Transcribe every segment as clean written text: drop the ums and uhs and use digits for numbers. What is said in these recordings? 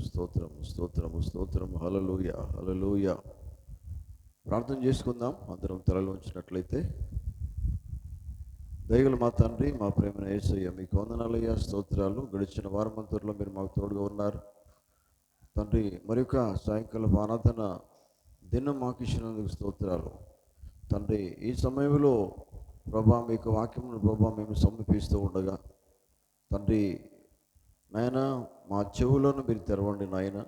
స్తోత్రము స్తోత్రము స్తోత్రము. హల్లెలూయా హల్లెలూయా. ప్రార్థన చేసుకుందాం. అందరం తలలు ఉంచినట్లయితే. దయగల మా తండ్రి, మా ప్రేమ యేసయ్య, మీకు వందనాలయ్యా, స్తోత్రాలు. గడిచిన వారమంతట్లో మీరు మాకు తోడుగా ఉన్నారు తండ్రి. మరొక సాయంకాలం ఆరాధన దినం మాకు ఇచ్చినందుకు స్తోత్రాలు తండ్రి. ఈ సమయంలో ప్రభా మీకు వాక్యమును ప్రభా మేము సమర్పిస్తూ ఉండగా తండ్రి నాయన, మా చెవులను మీరు తెరవండి నాయన,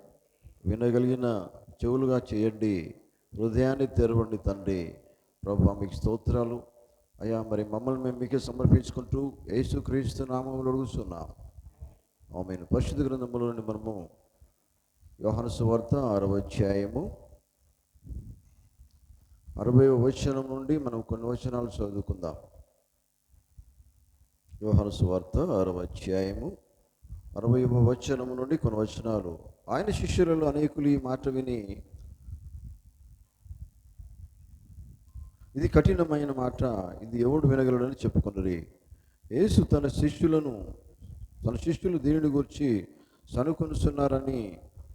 వినగలిగిన చెవులుగా చేయండి, హృదయాన్ని తెరవండి తండ్రి. ప్రభా మీకు స్తోత్రాలు అయ్యా. మరి మమ్మల్ని మేము మీకే సమర్పించుకుంటూ యేసుక్రీస్తు నామములో అడుగుతున్నాం. ఆమేన్. పరిశుద్ధ గ్రంథములోని మనము యోహాను సువార్త 6వ అధ్యాయము 60వ వచనం నుండి మనం కొన్ని వచనాలు చదువుకుందాం. యోహాను సువార్త 6వ అధ్యాయము 60వ వచనం నుండి కొన్ని వచనాలు. ఆయన శిష్యులలో అనేకులు ఈ మాట విని, ఇది కఠినమైన మాట, ఇది ఎవడు వినగలడని చెప్పుకున్నది. యేసు తన శిష్యులు దీనిని గురించి సనుకొనుచున్నారని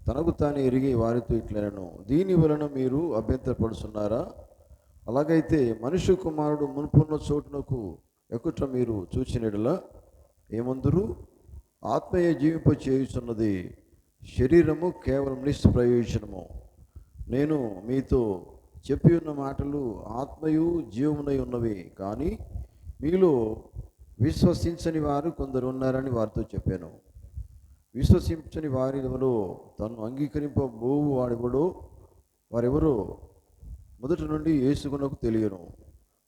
తనకు తాను ఎరిగి వారితో ఇట్లనెను, దీని వలన మీరు అభ్యంతరపడుతున్నారా? అలాగైతే మనుష్య కుమారుడు మునుపున్న చోటునకు ఎక్కుట మీరు చూచినట్లా ఏమందురు? ఆత్మయే జీవింప చేయుచున్నది, శరీరము కేవలం నిష్ప్రయోజనము. నేను మీతో చెప్పి ఉన్న మాటలు ఆత్మయు జీవమునై ఉన్నవి, కానీ మీలో విశ్వసించని వారు కొందరు ఉన్నారని వారితో చెప్పాను. విశ్వసించని వారిలో తను అంగీకరింపబోవు వారెవరో మొదటి నుండి యేసుకునకు తెలియను.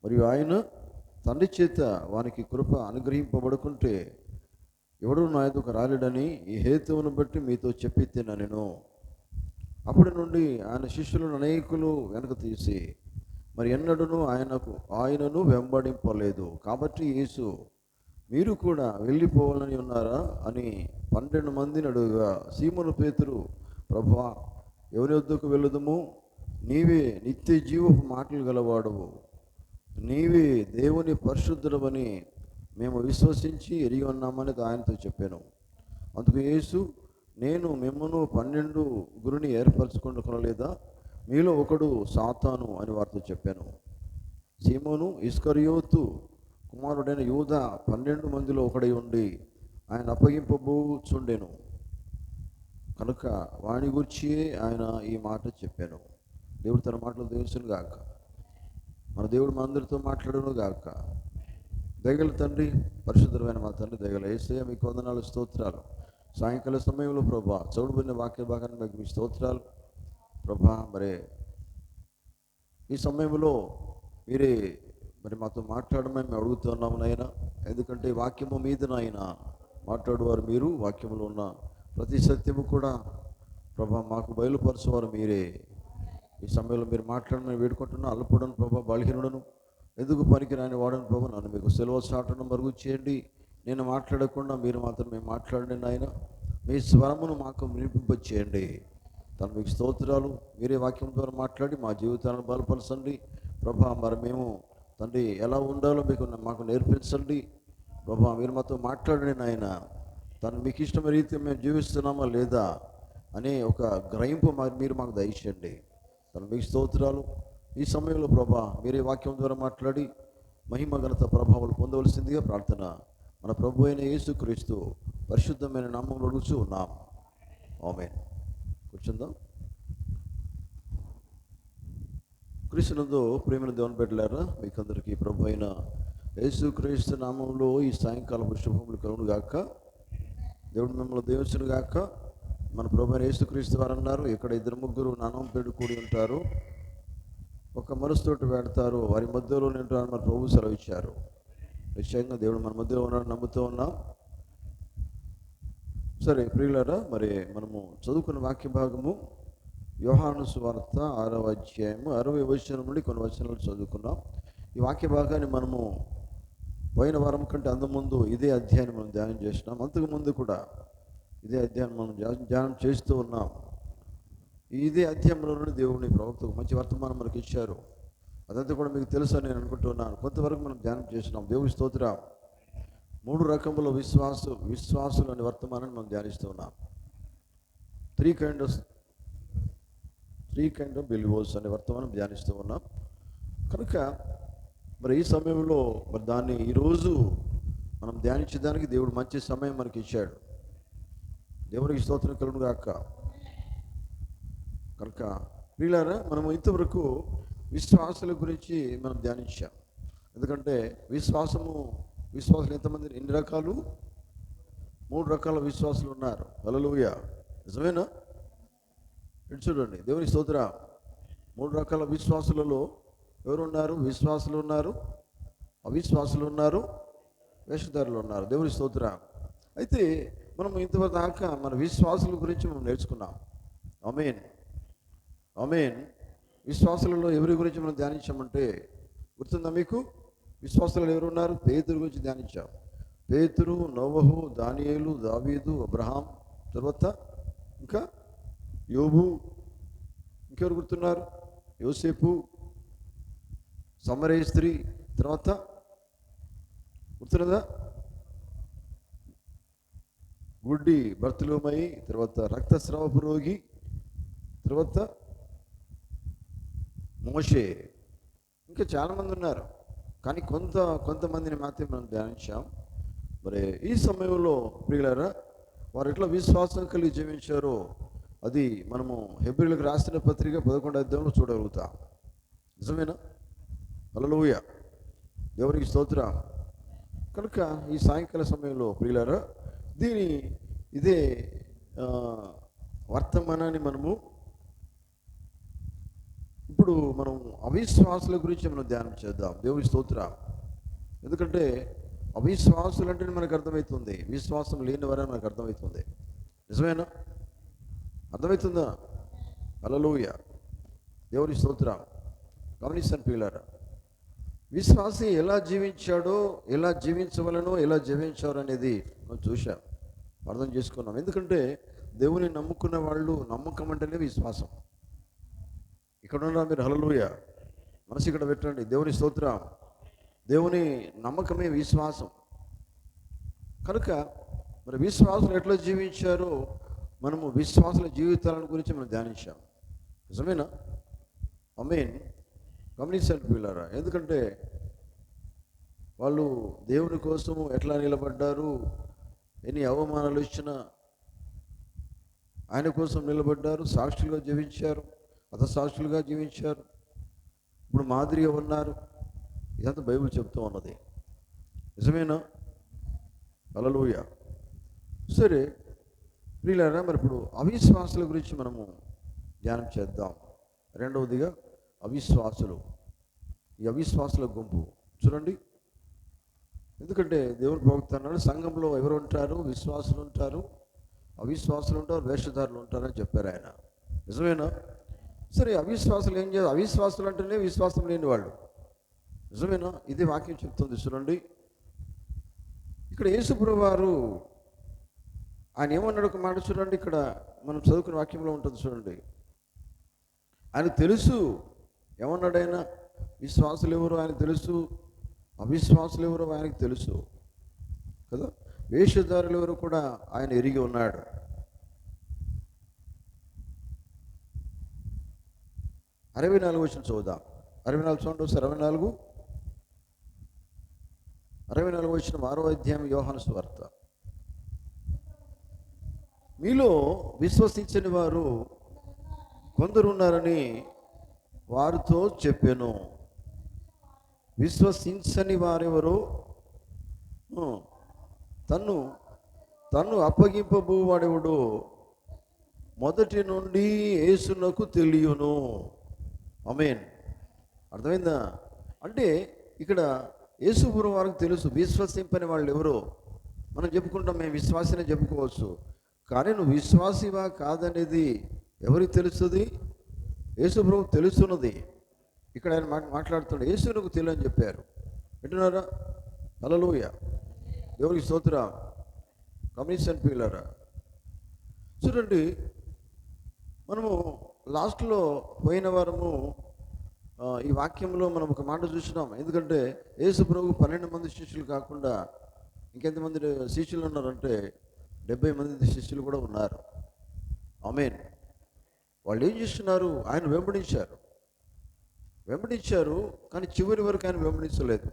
మరియు ఆయన తండ్రి చేత వానికి కృప అనుగ్రహింపబడుకుంటే ఎవడు నా ఎదుకు రాలేడని ఈ హేతువును బట్టి మీతో చెప్పితేనా నేను. అప్పటి నుండి ఆయన శిష్యులను అనేకులు వెనక తీసి మరి ఎన్నడూను ఆయనను వెంబడింపలేదు. కాబట్టి యేసు, మీరు కూడా వెళ్ళిపోవాలని ఉన్నారా అని 12 మందిని అడుగుగా, సీమోను పేతురు, ప్రభువా, ఎవరి వద్దకు వెళ్ళదుము? నీవే నిత్య జీవపు మాటలు గలవాడవు, నీవే దేవుని పరిశుద్ధుడవని మేము విశ్వసించి ఎరిగి ఉన్నామని ఆయనతో చెప్పాను. అందుకు యేసు, నేను మిమ్మను 12 గురిని ఏర్పరచుకొనలేదా? మీలో ఒకడు సాతాను అని వారితో చెప్పాను. సీమోను ఇస్కరియోతు కుమారుడైన యూదా 12 మందిలో ఒకడై ఉండి ఆయన అప్పగింపబోచుండెను కనుక వాని గురించి ఆయన ఈ మాట చెప్పాను. దేవుడు తన మాటలు దేవుసును గాక. మన దేవుడు మా అందరితో మాట్లాడును గాక. దయగల తండ్రి, పరిశుద్ధమైన మా తండ్రి, దయగల యేసయ్య, మీకు వందనాలు, స్తోత్రాలు. సాయంకాల సమయంలో ప్రభా చదువుబడిన వాక్య భాగాన్ని మీకు మీ స్తోత్రాలు ప్రభా. మరి ఈ సమయంలో మీరే మరి మాతో మాట్లాడమని మేము అడుగుతున్నాము నాయన. ఎందుకంటే వాక్యము మీద నాయన మాట్లాడువారు మీరు, వాక్యములో ఉన్న ప్రతి సత్యము కూడా ప్రభా మాకు బయలుపరచువారు మీరే. ఈ సమయంలో మీరు మాట్లాడమని వేడుకుంటున్నా. అల్పుడను ప్రభా, బలహీనుడను, ఎందుకు పనికిరాని వాడను ప్రభా, నన్ను మీకు సెలవు చాటను మరుగు చేయండి. నేను మాట్లాడకుండా మీరు మాత్రమే మాట్లాడండి నాయన. మీ స్వరమును మాకు వినిపింపచేయండి. తను మీకు స్తోత్రాలు. మీరే వాక్యం ద్వారా మాట్లాడి మా జీవితాలను బలపరచండి ప్రభా. మరి మేము తండ్రి ఎలా ఉండాలో మాకు నేర్పించండి ప్రభా. మీరు మాతో మాట్లాడండి నాయన. తను మీకు ఇష్టమైన రీతి మేము జీవిస్తున్నామా లేదా అనే ఒక గ్రహింపు మీరు మాకు దయచేయండి. తను మీకు స్తోత్రాలు. ఈ సమయంలో ప్రభా మీరే వాక్యం ద్వారా మాట్లాడి మహిమ ఘనత ప్రభావాలు పొందవలసిందిగా ప్రార్థన మన ప్రభు అయిన యేసుక్రీస్తు పరిశుద్ధమైన నామములో అడుగుచూ ఉన్నాం. ఆమేన్. కూర్చుందాం. క్రీస్తునందు ప్రేమైన దేవుని బిడ్డలారా, మీకందరికీ ప్రభు అయిన యేసుక్రీస్తు నామంలో ఈ సాయంకాలపు శుభములు కలుగును గాక. దేవుడు మిమ్మల్ని దీవించును గాక. మన ప్రభు అయిన యేసుక్రీస్తు వారు అన్నారు, ఇక్కడ 2-3 నామం పేరు కూడి ఉంటారు, ఒక మనసుతోటి పెడతారు, వారి మధ్యలో నింటారు మన ప్రభు సెలవు ఇచ్చారు. నిశ్చయంగా దేవుడు మన మధ్యలో ఉన్నాడు, నమ్ముతూ ఉన్నాం. సరే ప్రియులారా, మరి మనము చదువుకున్న వాక్య భాగము యోహాను సువార్త 6వ అధ్యాయము 60వ వచనం నుండి కొన్ని వచనాలు చదువుకున్నాం. ఈ వాక్య భాగాన్ని మనము పోయిన వారం కంటే అంతకుముందు ఇదే అధ్యాయాన్ని మనం ధ్యానం చేసినాం. అంతకుముందు కూడా ఇదే అధ్యాయాన్ని మనం ధ్యానం చేస్తూ ఉన్నాం. ఇదే అధ్యాయంలో నుండి దేవుని ప్రవక్తకు మంచి వర్తమానం మనకి ఇచ్చారు. అదంతా కూడా మీకు తెలుసు అని నేను అనుకుంటున్నాను. కొంతవరకు మనం ధ్యానం చేసినాం. దేవుని స్తోత్రం. 3 రకముల విశ్వాసులు అనే వర్తమానాన్ని మనం ధ్యానిస్తూ ఉన్నాం. త్రీ కైండ్ ఆఫ్ బిలీవర్స్ అనే వర్తమానం ధ్యానిస్తూ ఉన్నాం కనుక మరి ఈ సమయంలో మరి దాన్ని ఈరోజు మనం ధ్యానించడానికి దేవుడు మంచి సమయం మనకి ఇచ్చాడు. దేవునికి స్తోత్రం కలుగును గాక. కనుక ప్రియులారా, మనము ఇంతవరకు విశ్వాసాల గురించి మనం ధ్యానించాం. ఎందుకంటే విశ్వాసులు ఎంతమంది, ఎన్ని రకాలు? 3 రకాల విశ్వాసులు ఉన్నారు. హల్లెలూయా, నిజమేనా? ఇటు చూడండి, దేవుని స్తోత్రం. 3 రకాల విశ్వాసులలో ఎవరున్నారు? విశ్వాసులు ఉన్నారు, అవిశ్వాసులు ఉన్నారు, వేషధారులు ఉన్నారు. దేవుని స్తోత్రం. అయితే మనం ఇంతవరకు దాకా మన విశ్వాసుల గురించి మనం నేర్చుకున్నాం. ఆమేన్, ఆమేన్. విశ్వాసులలో ఎవరి గురించి మనం ధ్యానించామంటే గుర్తుందా మీకు? విశ్వాసులలో ఎవరు ఉన్నారు? పేతురు గురించి ధ్యానించాం. పేతురు, నోవహు, దానియేలు, దావీదు, అబ్రహాం, తర్వాత ఇంకా యోబు, ఇంకెవరు గుర్తున్నారు? యోసేపు, సమరయ స్త్రీ, తర్వాత గుర్తున్నదా? గుడ్డి బర్తులోమయి, తర్వాత రక్తస్రావపు రోగి, తర్వాత మోషే, ఇంకా చాలామంది ఉన్నారు. కానీ కొంతమందిని మాత్రమే మనం ధ్యానించాం. మరి ఈ సమయంలో ప్రియులారా, వారు ఎట్లా విశ్వాసం కలిగి జీవించారో అది మనము హెబ్రీయులకు రాసిన పత్రిక 11వ అధ్యాయంలో చూడగలుగుతాం. నిజమేనా? హల్లెలూయా, దేవునికి స్తోత్రం. కనుక ఈ సాయంకాల సమయంలో ప్రియులారా, ఇదే వర్తమానాన్ని మనము ఇప్పుడు అవిశ్వాసుల గురించి మనం ధ్యానం చేద్దాం. దేవుని స్తోత్రం. ఎందుకంటే అవిశ్వాసులు అంటే మనకు అర్థమవుతుంది, విశ్వాసం లేని వారని మనకు అర్థమవుతుంది. నిజమేనా? అర్థమవుతుందా? హల్లెలూయా, దేవుని స్తోత్రం. గమనిస్తాను ప్రియులారా, విశ్వాసి ఎలా జీవించాడో, ఎలా జీవించవలనో, ఎలా జీవించారు అనేది మనం చూసాం, అర్థం చేసుకున్నాం. ఎందుకంటే దేవుని నమ్ముకున్న వాళ్ళు, నమ్మకం అంటేనే విశ్వాసం. ఇక్కడ ఉన్నా మీరు? హల్లెలూయా, మనసు ఇక్కడ పెట్టండి. దేవుని స్తోత్రం. దేవుని నమ్మకమే విశ్వాసం. కనుక మరి విశ్వాసులు ఎట్లా జీవించారో మనము విశ్వాసుల జీవితాల గురించి మనం ధ్యానించాం. నిజమేనా? ఆమేన్. గమనించండి పిల్లరా, ఎందుకంటే వాళ్ళు దేవుని కోసం ఎట్లా నిలబడ్డారు, ఎన్ని అవమానాలు ఇచ్చినా ఆయన కోసం నిలబడ్డారు, సాక్షులుగా జీవించారు, హతసాక్షులుగా జీవించారు, ఇప్పుడు మాదిరిగా ఉన్నారు. ఇదంతా బైబిల్ చెప్తూ ఉన్నది. నిజమేనా? హల్లెలూయా. సరే ప్రియులారా, మరి ఇప్పుడు అవిశ్వాసుల గురించి మనము ధ్యానం చేద్దాం. రెండవదిగా అవిశ్వాసులు, ఈ అవిశ్వాసుల గుంపు చూడండి. ఎందుకంటే దేవుని ప్రవక్త అన్నాడు, సంఘంలో ఎవరు ఉంటారు? విశ్వాసులు ఉంటారు, అవిశ్వాసులు ఉంటారు, వేషధారులు ఉంటారని చెప్పారు ఆయన. నిజమేనా? సరే, అవిశ్వాసులు ఏం చేయాలి? అవిశ్వాసులు అంటేనే విశ్వాసం లేని వాళ్ళు. నిజమేనా? ఇది వాక్యం చెప్తుంది. చూడండి, ఇక్కడ యేసుప్రభువు వారు ఆయన ఏమన్నాడు ఒక మాట చూడండి. ఇక్కడ మనం చదువుకునే వాక్యంలో ఉంటుంది చూడండి. ఆయన తెలుసు, ఏమన్నాడు ఆయన? విశ్వాసులు ఎవరు ఆయనకు తెలుసు, అవిశ్వాసులు ఎవరు ఆయనకు తెలుసు కదా. వేషధారులు ఎవరు కూడా ఆయన ఎరిగి ఉన్నాడు. అరవై 44 వచ్చిన చూద్దాం. 64 చూడండి ఒకసారి. 64 వచ్చిన 6వ అధ్యాయం యోహాను సువార్త. మీలో విశ్వసించని వారు కొందరు ఉన్నారని వారితో చెప్పాను. విశ్వసించని వారెవరో, తన్ను అప్పగింపబోవాడెవడో మొదటి నుండి యేసునకు తెలియను. ఆమేన్. అర్థమైందా? అంటే ఇక్కడ యేసుప్రభువు వారికి తెలుసు విశ్వసింపని వాళ్ళు ఎవరో. మనం చెప్పుకుంటాం, మేము విశ్వాసనే చెప్పుకోవచ్చు, కానీ నువ్వు విశ్వాసివా కాదనేది ఎవరికి తెలుస్తుంది? యేసుప్రభువుకు తెలుస్తున్నది. ఇక్కడ ఆయన మాట్లాడుతున్నాడు, యేసునకు తెలియని అని చెప్పారు. వింటున్నారా? హల్లెలూయా, దేవునికి స్తోత్రం. గమనించండి పిల్లరా, చూడండి, మనము లాస్ట్లో పోయిన వారము ఈ వాక్యంలో మనం ఒక మాట చూసినాం. ఎందుకంటే యేసుప్రభువు 12 మంది శిష్యులు కాకుండా ఇంకెంతమంది శిష్యులు ఉన్నారంటే 70 మంది శిష్యులు కూడా ఉన్నారు. ఆమేన్. వాళ్ళు ఏం చేస్తున్నారు? ఆయన వెంబడించారు, కానీ చివరి వరకు ఆయన వెంబడించలేదు.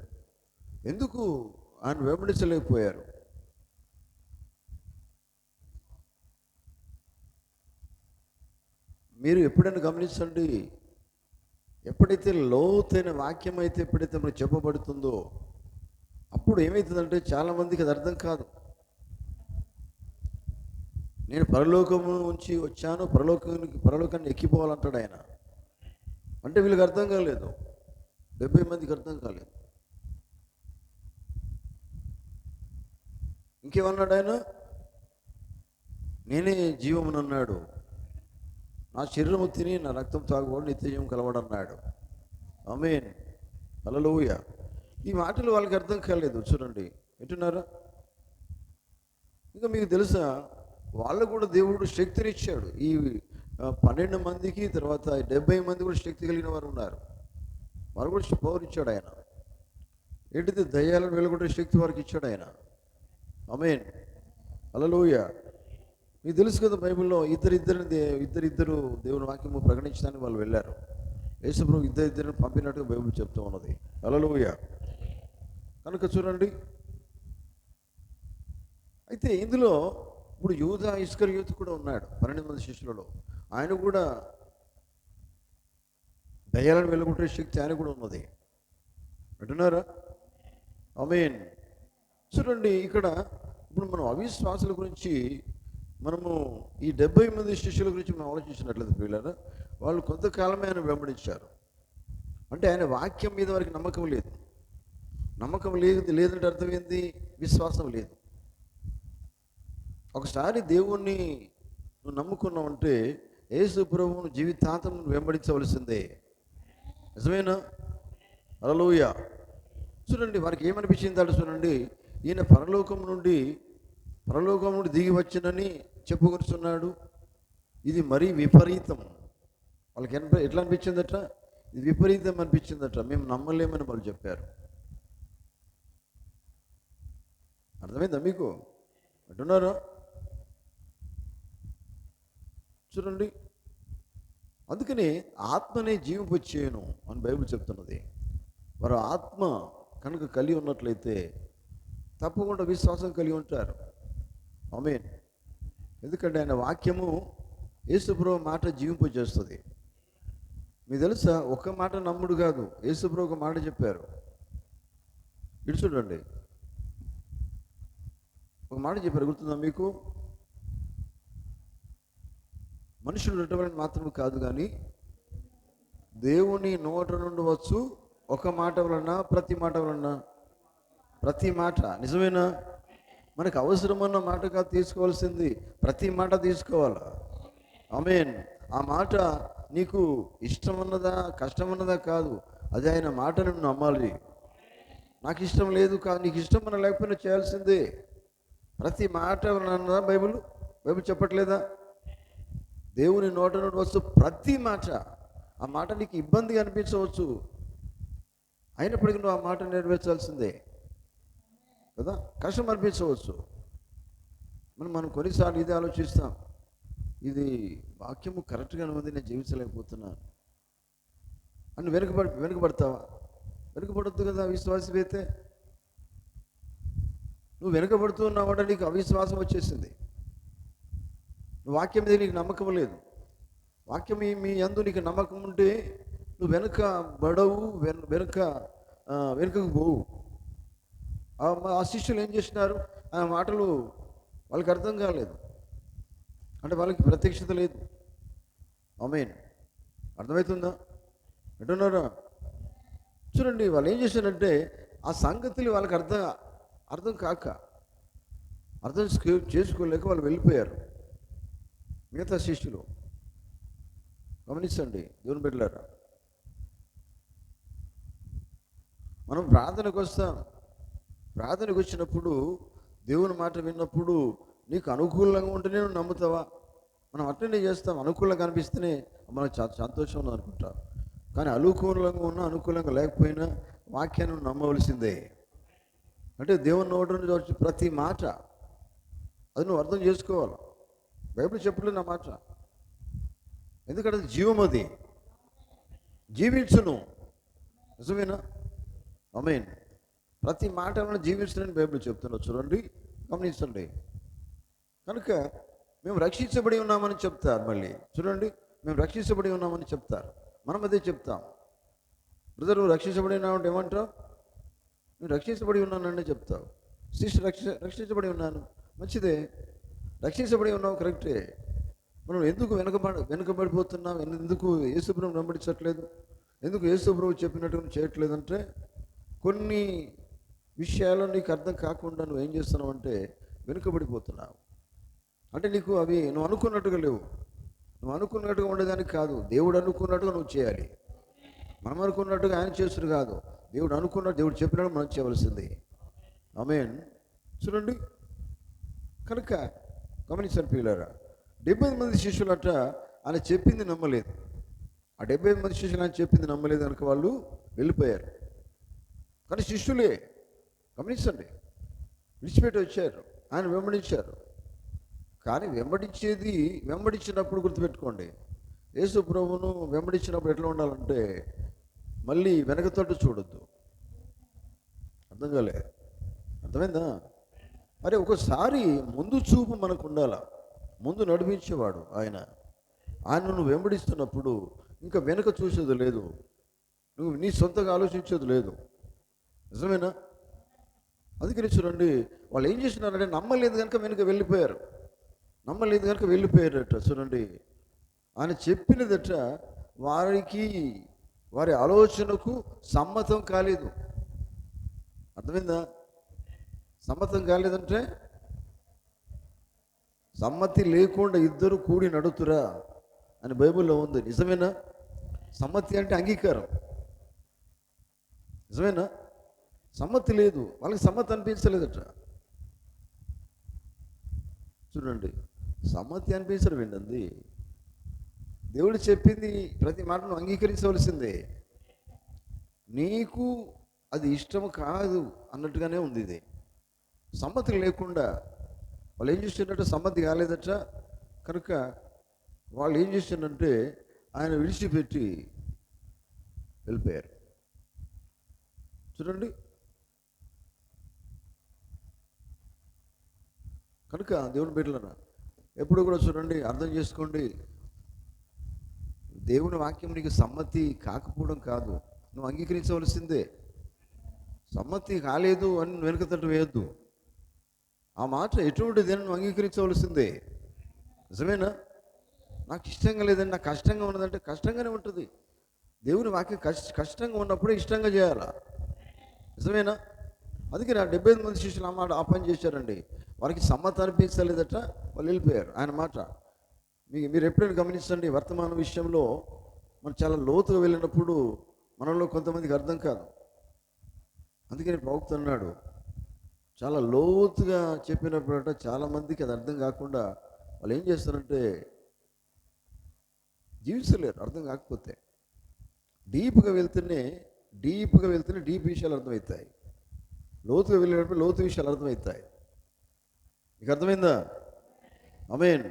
ఎందుకు ఆయన వెంబడించలేకపోయారు? మీరు ఎప్పుడైనా గమనించండి, ఎప్పుడైతే లోతైన వాక్యం అయితే ఎప్పుడైతే మనకు చెప్పబడుతుందో అప్పుడు ఏమవుతుందంటే చాలామందికి అది అర్థం కాదు. నేను పరలోకము నుంచి వచ్చాను, పరలోకాన్ని ఎక్కిపోవాలంటాడు ఆయన. అంటే వీళ్ళకి అర్థం కాలేదు, 70 మందికి అర్థం కాలేదు. ఇంకేమన్నాడు ఆయన? నేనే జీవమునన్నాడు, నా శరీరము తిని నా రక్తం తాగువాడు నిత్యజీవం కలవాడన్నాడు. ఆమేన్, హల్లెలూయా. ఈ మాటలు వాళ్ళకి అర్థం కాలేదు. చూడండి, వింటున్నారా? ఇంకా మీకు తెలుసా, వాళ్ళు కూడా దేవుడు శక్తినిచ్చాడు. ఈ 12 మందికి, తర్వాత 70 మంది కూడా శక్తి కలిగిన వారు ఉన్నారు. వారు కూడా పవర్ ఇచ్చాడు ఆయన. ఏంటిది? దయ్యాలను వెలుగొట్టే శక్తి వారికి ఇచ్చాడు ఆయన. ఆమేన్, హల్లెలూయా. మీకు తెలుసు కదా, బైబిల్లో ఇద్దరు దేవుని వాక్యము ప్రకటించడానికి వాళ్ళు వెళ్ళారు. యేసుప్రభు ఇద్దరిని పంపినట్టుగా బైబిల్ చెప్తూ ఉన్నది. హల్లెలూయా. కనుక చూడండి, అయితే ఇందులో ఇప్పుడు యూదా ఇస్కరియోతు కూడా ఉన్నాడు 12 మంది శిష్యులలో. ఆయన కూడా దయ్యాలను వెళ్ళగొట్టే శక్తి ఆయన కూడా ఉన్నది. అంటున్నారా? ఆమేన్. చూడండి, ఇక్కడ ఇప్పుడు మనం అవిశ్వాసుల గురించి మనము ఈ 70 మంది శిష్యుల గురించి మనం ఆలోచించినట్లయితే ప్రియులారా, వాళ్ళు కొంతకాలమే ఆయన వెంబడించారు. అంటే ఆయన వాక్యం మీద వారికి నమ్మకం లేదు. నమ్మకం లేదంటే అర్థం ఏంది? విశ్వాసం లేదు. ఒకసారి దేవుణ్ణి నువ్వు నమ్ముకున్నావంటే యేసు ప్రభువును జీవితాంతం వెంబడించవలసిందే. నిజమేనా? హల్లెలూయా. చూడండి, వారికి ఏమనిపించింది అంటే, చూడండి, ఈయన పరలోకం నుండి దిగి వచ్చినని చెప్పుకొస్తున్నాడు. ఇది మరీ విపరీతం. వాళ్ళకి ఎట్లా అనిపించిందట? ఇది విపరీతం అనిపించిందట. మేము నమ్మలేమని వాళ్ళు చెప్పారు. అర్థమైందా మీకు? అంటున్నారా? చూడండి, అందుకని ఆత్మనే జీవింపచేయును అని బైబిల్ చెప్తున్నది. వారు ఆత్మ కనుక కలిగి ఉన్నట్లయితే తప్పకుండా విశ్వాసం కలిగి ఉంటారు. ఆమేన్. ఎందుకంటే ఆయన వాక్యము యేసుప్రభు మాట జీవింపజేస్తుంది. మీకు తెలుసా, ఒక్క మాట నమ్ముడు కాదు, యేసుప్రభు ఒక మాట చెప్పారు. ఇటు చూడండి, ఒక మాట చెప్పారు, గుర్తుందా మీకు? మనుషులు నటవలని మాత్రమే కాదు, కానీ దేవుని నోట నుండి వచ్చు ఒక మాట వలన, ప్రతి మాట. నిజమేనా? మనకు అవసరమన్న మాట కాదు తీసుకోవాల్సింది, ప్రతి మాట తీసుకోవాలా. ఆమేన్. ఆ మాట నీకు ఇష్టమన్నదా కష్టమన్నదా కాదు, అది ఆయన మాటను నువ్వు నమ్మాలి. నాకు ఇష్టం లేదు కాదు, నీకు ఇష్టం మన లేకపోయినా చేయాల్సిందే. ప్రతి మాట అన్నదా బైబిల్ చెప్పట్లేదా? దేవుని నోట నుండి వస్తూ ప్రతి మాట. ఆ మాట నీకు ఇబ్బందిగా అనిపించవచ్చు, అయినప్పటికీ నువ్వు ఆ మాట నెరవేర్చాల్సిందే కదా. కష్టం అనిపించవచ్చు. మనం కొన్నిసార్లు ఇది ఆలోచిస్తాం, ఇది వాక్యము కరెక్ట్గానే ఉంది, నేను జీవించలేకపోతున్నాను అని వెనుకబడతావా? వెనుకబడద్దు కదా. విశ్వాసం అయితే నువ్వు వెనుకబడుతూ ఉన్నావంటే నీకు అవిశ్వాసం వచ్చేసింది. నువ్వు వాక్యం మీద నీకు నమ్మకం లేదు. వాక్యం మీ యందు నీకు నమ్మకం ఉంటే నువ్వు వెనుకకు పోవు. ఆ శిష్యులు ఏం చేసినారు? ఆ మాటలు వాళ్ళకి అర్థం కాలేదు, అంటే వాళ్ళకి ప్రత్యక్షత లేదు. ఆమేన్. అర్థమవుతుందా? ఎటున్నారా? చూడండి, వాళ్ళు ఏం చేశారంటే ఆ సంగతులు వాళ్ళకి అర్థం కాక, అర్థం చేసుకోలేక వాళ్ళు వెళ్ళిపోయారు. మిగతా శిష్యులు గమనించండి, దేవుని బిడ్డలారా, మనం ప్రార్థనకు వస్తాం. ప్రార్థనకు వచ్చినప్పుడు దేవుని మాట విన్నప్పుడు నీకు అనుకూలంగా ఉంటేనే నువ్వు నమ్ముతావా? మనం అట్లనే చేస్తాం. అనుకూలంగా అనిపిస్తేనే మనకు సంతోషం ఉంది అనుకుంటాం. కానీ అనుకూలంగా లేకపోయినా వాక్యాన్ని నమ్మవలసిందే. అంటే దేవుని నోటి నుంచి వచ్చి ప్రతి మాట అది నువ్వు అర్థం చేసుకోవాలి. బైబిల్ చెప్పలేదు నా మాట. ఎందుకంటే అది జీవం, అది జీవించును. నిజమేనా? ఆమేన్. ప్రతి మాట వలన జీవించడని బైబిల్ చెప్తున్నారు, చూడండి, గమనించండి. కనుక మేము రక్షించబడి ఉన్నామని చెప్తారు. మళ్ళీ చూడండి, మేము రక్షించబడి ఉన్నామని చెప్తారు. మనం అదే చెప్తాం. బ్రదర్, నువ్వు రక్షించబడి ఉన్నావు అంటే ఏమంటావు? నువ్వు రక్షించబడి ఉన్నానని చెప్తావు. సిస్టర్, రక్షించబడి ఉన్నాను, మంచిదే. రక్షించబడి ఉన్నావు, కరెక్టే. మనం ఎందుకు వెనుకబడిపోతున్నాం? ఎందుకు యేసుప్రభువుని వెంబడించట్లేదు? ఎందుకు యేసుప్రభువు చెప్పినట్టుగా చేయట్లేదంటే, కొన్ని విషయాలు నీకు అర్థం కాకుండా నువ్వు ఏం చేస్తున్నావు అంటే వెనుకబడిపోతున్నావు. అంటే నీకు అవి నువ్వు అనుకున్నట్టుగా లేవు. నువ్వు అనుకున్నట్టుగా ఉండేదానికి కాదు, దేవుడు అనుకున్నట్టుగా నువ్వు చేయాలి. మనం అనుకున్నట్టుగా ఆయన చేస్తుడు కాదు. దేవుడు అనుకున్నట్టు, దేవుడు చెప్పినట్టు మనం చేయవలసింది. ఆమేన్. చూడండి, కనుక గమనించండి ప్రియులారా, 70 మంది శిష్యులట ఆయన చెప్పింది నమ్మలేదు. ఆ 70 మంది శిష్యులు ఆయన చెప్పింది నమ్మలేదు కనుక వాళ్ళు వెళ్ళిపోయారు. కానీ శిష్యులే, గమనించండి, విడిచిపెట్టి వచ్చారు, ఆయన వెంబడించారు. కానీ వెంబడించినప్పుడు గుర్తుపెట్టుకోండి, యేసు ప్రభువును వెంబడించినప్పుడు ఎట్లా ఉండాలంటే మళ్ళీ వెనకతట్టు చూడొద్దు. అర్థం కాలే? అర్థమైందా? మరి ఒకసారి ముందు చూపు మనకు ఉండాల. ముందు నడిపించేవాడు ఆయన. నువ్వు వెంబడిస్తున్నప్పుడు ఇంకా వెనక చూసేది లేదు, నువ్వు నీ సొంతంగా ఆలోచించేది లేదు. నిజమేనా? అందుకని చూడండి, వాళ్ళు ఏం చేస్తున్నారంటే నమ్మలేదు కనుక వెనుక వెళ్ళిపోయారు. నమ్మలేదు కనుక వెళ్ళిపోయారట. చూడండి, ఆయన చెప్పినదట వారి ఆలోచనకు సమ్మతం కాలేదు. అర్థమైందా? సమ్మతం కాలేదంటే సమ్మతి లేకుండా ఇద్దరు కూడి నడుతురా అని బైబిల్లో ఉంది. నిజమేనా? సమ్మతి అంటే అంగీకారం. నిజమేనా? సమ్మతి లేదు, వాళ్ళకి సమ్మతి అనిపించలేదట. చూడండి, సమ్మతి అనిపించడం ఏంటండి? దేవుడు చెప్పింది ప్రతి మాటను అంగీకరించవలసిందే. నీకు అది ఇష్టం కాదు అన్నట్టుగానే ఉంది ఇది. సమ్మతి లేకుండా వాళ్ళు ఏం చేస్తున్నట్టు సమ్మతి కాలేదట. కనుక వాళ్ళు ఏం చేస్తుందంటే ఆయన విడిచిపెట్టి వెళ్ళిపోయారు. చూడండి, కనుక దేవుని బిడ్డలారా, ఎప్పుడు కూడా చూడండి, అర్థం చేసుకోండి, దేవుని వాక్యం నీకు సమ్మతి కాకపోవడం కాదు, నువ్వు అంగీకరించవలసిందే. సమ్మతి కాలేదు అని వెనుకతట్టు వేయద్దు. ఆ మాట ఎటువంటిది నువ్వు అంగీకరించవలసిందే. నిజమేనా? నాకు ఇష్టంగా లేదండి, నాకు కష్టంగా ఉన్నదంటే కష్టంగానే ఉంటుంది. దేవుని వాక్యం కష్టంగా ఉన్నప్పుడే ఇష్టంగా చేయాలా. నిజమేనా? అందుకే నా 75 మంది శిష్యులు ఆ మాట ఆ పని చేశారండి. వారికి సమ్మతి అనిపించలేదట, వాళ్ళు వెళ్ళిపోయారు. ఆయన మాట మీరు ఎప్పుడైనా గమనించండి, వర్తమాన విషయంలో మనం చాలా లోతుగా వెళ్ళినప్పుడు మనలో కొంతమందికి అర్థం కాదు. అందుకని ప్రవక్త అన్నాడు, చాలా లోతుగా చెప్పినప్పుడట చాలామందికి అది అర్థం కాకుండా వాళ్ళు ఏం చేస్తారంటే జీవించలేరు, అర్థం కాకపోతే. డీప్గా వెళ్తేనే డీప్ విషయాలు అర్థమవుతాయి. లోతుగా వెళ్ళినప్పుడు లోతు విషయాలు అర్థమవుతాయి. మీకు అర్థమైందా? ఆమేన్.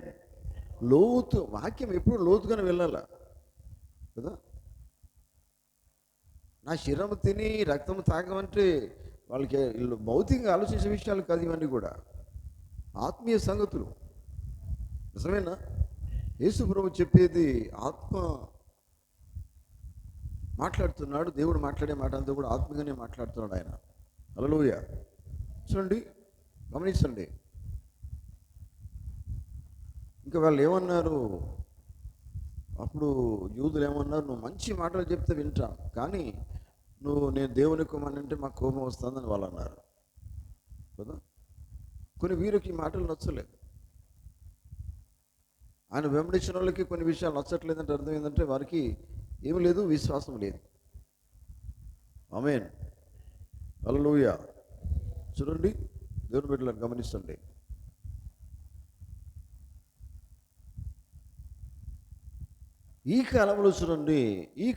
లోతు వాక్యం ఎప్పుడు లోతుగానే వెళ్ళాలా కదా. నా శరీరం తిని రక్తం తాగమంటే వాళ్ళకి భౌతికంగా ఆలోచించే విషయాలు కాదు ఇవన్నీ కూడా, ఆత్మీయ సంగతులు. నిజమేనా? యేసు ప్రభు చెప్పేది ఆత్మ మాట్లాడుతున్నాడు. దేవుడు మాట్లాడే మాట అంతా కూడా ఆత్మగానే మాట్లాడుతున్నాడు ఆయన. హల్లెలూయా. చూడండి, గమనించండి. ఇంకా వాళ్ళు ఏమన్నారు? అప్పుడు యూదులు ఏమన్నారు? నువ్వు మంచి మాటలు చెప్తే వింటాం, కానీ నేను దేవుని కుమారుని అంటే మాకు కోపం వస్తుందని వాళ్ళు అన్నారు కదా. కొన్ని వీరికి ఈ మాటలు నచ్చలేదు. ఆయన వెంబడించిన వాళ్ళకి కొన్ని విషయాలు నచ్చట్లేదంటే అర్థం ఏంటంటే వారికి ఏమి లేదు, విశ్వాసం లేదు. ఆమేన్. హల్లెలూయా. చూడండి, దేవుని బిడ్డలను గమనించండి. ఈ కాలంలో చూడండి, ఈ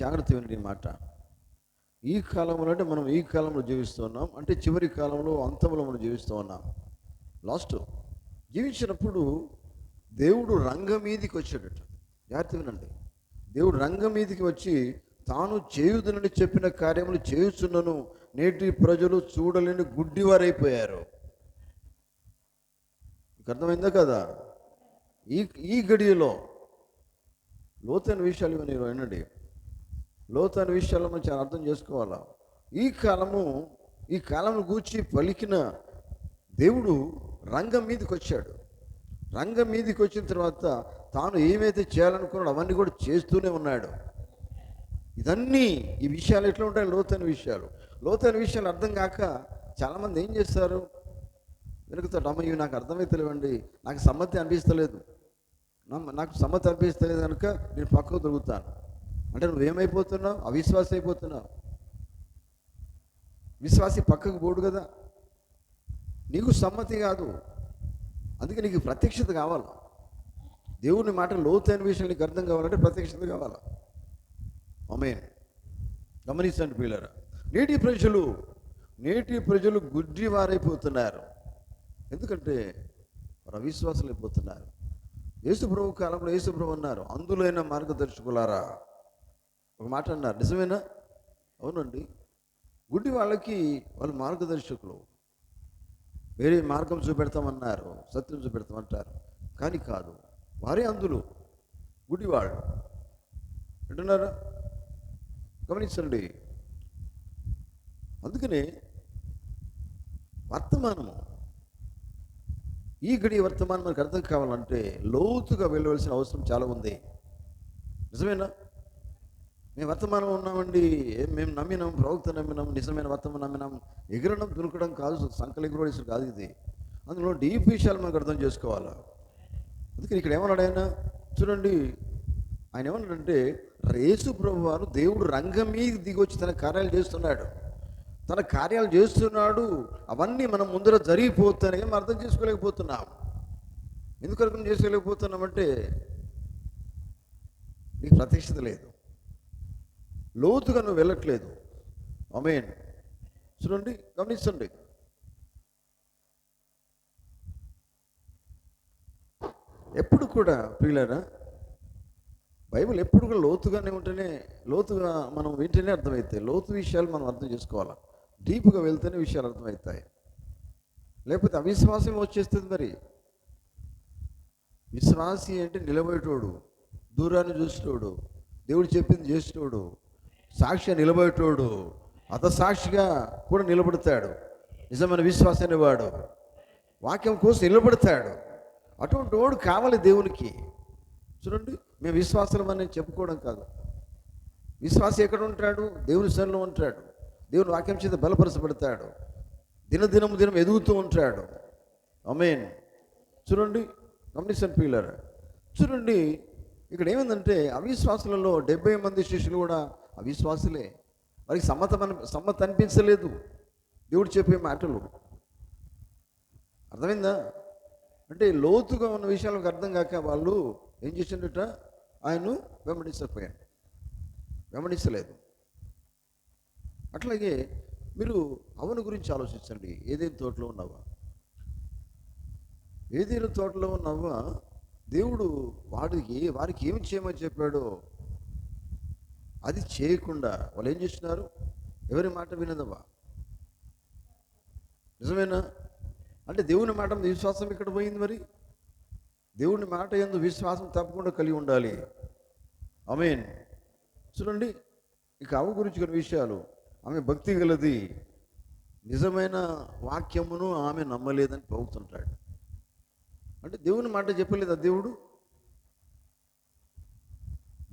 జాగ్రత్త వినండి మాట. ఈ కాలంలో అంటే మనం ఈ కాలంలో జీవిస్తూ ఉన్నాం, అంటే చివరి కాలంలో అంతంలో మనం జీవిస్తూ ఉన్నాం. లాస్ట్ జీవించినప్పుడు దేవుడు రంగం మీదికి వచ్చాడట. జాగ్రత్త వినండి. దేవుడు రంగం మీదికి వచ్చి తాను చేయుదునని చెప్పిన కార్యములు చేయుచున్నను నేటి ప్రజలు చూడలేని గుడ్డివారైపోయారు. మీకు అర్థమైందా కదా? ఈ ఈ గడియలో లోతైన విషయాలు ఇవన్నీ వినండి. లోతైన విషయాలు మనం చాలా అర్థం చేసుకోవాలా. ఈ కాలం గూర్చి పలికిన దేవుడు రంగం మీదకి వచ్చాడు. రంగం మీదకి వచ్చిన తర్వాత తాను ఏమైతే చేయాలనుకున్నాడో అవన్నీ కూడా చేస్తూనే ఉన్నాడు. ఈ విషయాలు ఎట్లా ఉంటాయి? లోతైన విషయాలు అర్థం కాక చాలామంది ఏం చేస్తారు, వెనుకతో అమ్మ నాకు అర్థమైతలేవండి, నాకు సమ్మతి అనిపిస్తలేదు, నాకు సమ్మతి అనిపిస్తలేదు కనుక నేను పక్కకు దొరుకుతాను అంటే నువ్వేమైపోతున్నావు? అవిశ్వాసి అయిపోతున్నావు. విశ్వాసి పక్కకు పోడు కదా. నీకు సమ్మతి కాదు, అందుకే నీకు ప్రత్యక్షత కావాలా. దేవుని మాట లోతైన విషయాలు నీకు అర్థం కావాలంటే ప్రత్యక్షత కావాలా. ఆమేన్. గమనించండి పిల్లరా, నేటి ప్రజలు గుడ్డివారైపోతున్నారు. ఎందుకంటే వారు అవిశ్వాసులు అయిపోతున్నారు. యేసుప్రభు కాలంలో యేసుప్రభు అన్నారు, అందులైన మార్గదర్శకులారా. ఒక మాట అన్నారు, నిజమేనా? అవునండి. గుడ్డి వాళ్ళు మార్గదర్శకులు. వేరే మార్గం చూపెడతామన్నారు, సత్యం చూపెడతామంటారు, కానీ కాదు, వారే అందులు, గుడ్డివాళ్ళు అంటున్నారా? గమనించండి. అందుకనే ఈ వర్తమానం మనకు అర్థం కావాలంటే లోతుగా వెళ్ళవలసిన అవసరం చాలా ఉంది. నిజమేనా? మేము వర్తమానం ఉన్నామండి, మేము నమ్మినాం, ప్రవక్త నమ్మినాం, నిజమైన వర్తమానం నమ్మినాం, ఎగరడం దునకడం కాదు, సంకలు ఎగురవేసి కాదు ఇది. అందులో డీప్ విషయాలు మనకు అర్థం చేసుకోవాలా. అందుకని ఇక్కడ ఏమన్నాడు ఆయన? చూడండి, ఆయన ఏమన్నాడంటే, యేసు ప్రభు వారు దేవుడు రంగం మీద దిగొచ్చి తన కార్యాలు చేస్తున్నాడు. అవన్నీ మనం ముందర జరిగిపోతాయని మనం అర్థం చేసుకోలేకపోతున్నాం. ఎందుకు అర్థం చేసుకోలేకపోతున్నామంటే నీకు ప్రత్యక్షత లేదు, లోతుగా నువ్వు వెళ్ళట్లేదు. ఆమేన్. చూడండి, గమనించండి. ఎప్పుడు కూడా ప్రియులారా, బైబిల్ ఎప్పుడు కూడా లోతుగా మనం వింటేనే అర్థమవుతాయి. లోతు విషయాలు మనం అర్థం చేసుకోవాలి. డీప్గా వెళ్తేనే విషయాలు అర్థమవుతాయి. లేకపోతే అవిశ్వాసం వచ్చేస్తుంది. మరి విశ్వాసి అంటే నిలబడేటోడు, దూరాన్ని చూసేటోడు, దేవుడు చెప్పింది చేసేటోడు, సాక్షిగా నిలబడేటోడు, అతసాక్షిగా కూడా నిలబడతాడు. నిజమైన విశ్వాసం అనేవాడు వాక్యం కోసం నిలబడతాడు. అటువంటి వాడు కావాలి దేవునికి. చూడండి, మేము విశ్వాసం అని చెప్పుకోవడం కాదు. విశ్వాసం ఎక్కడ ఉంటాడు? దేవుని సన్నిధిలో ఉంటాడు. దేవుని వాక్యం చేత బలపరచబడతాడు. దినం ఎదుగుతూ ఉంటాడు. ఆమేన్. చూడండి, గమనించండి పిల్లలు. చూడండి, ఇక్కడ ఏమైందంటే అవిశ్వాసులలో 70 మంది శిష్యులు కూడా అవిశ్వాసులే. వారికి సమ్మతి అనిపించలేదు దేవుడు చెప్పే మాటలు. అర్థమైందా? అంటే లోతుగా ఉన్న విషయాలకు అర్థం కాక వాళ్ళు ఏం చేసిండట? ఆయన్ను వెంబడించలేదు. అట్లాగే మీరు అవను గురించి ఆలోచించండి. ఏదేని తోటలో ఉన్నవా దేవుడు వారికి ఏమి చేయమని చెప్పాడో అది చేయకుండా వాళ్ళు ఏం చేస్తున్నారు? ఎవరి మాట వినదవ్వా? నిజమేనా? అంటే దేవుని మాట మీద విశ్వాసం ఇక్కడ పోయింది. మరి దేవుని మాట యందు విశ్వాసం తప్పకుండా కలిగి ఉండాలి. ఆమేన్. చూడండి, ఇక అవ గురించి కొన్ని విషయాలు. ఆమె భక్తి గలది, నిజమైన వాక్యమును ఆమె నమ్మలేదని పోతుంటాడు. అంటే దేవుని మాట చెప్పలేదా దేవుడు?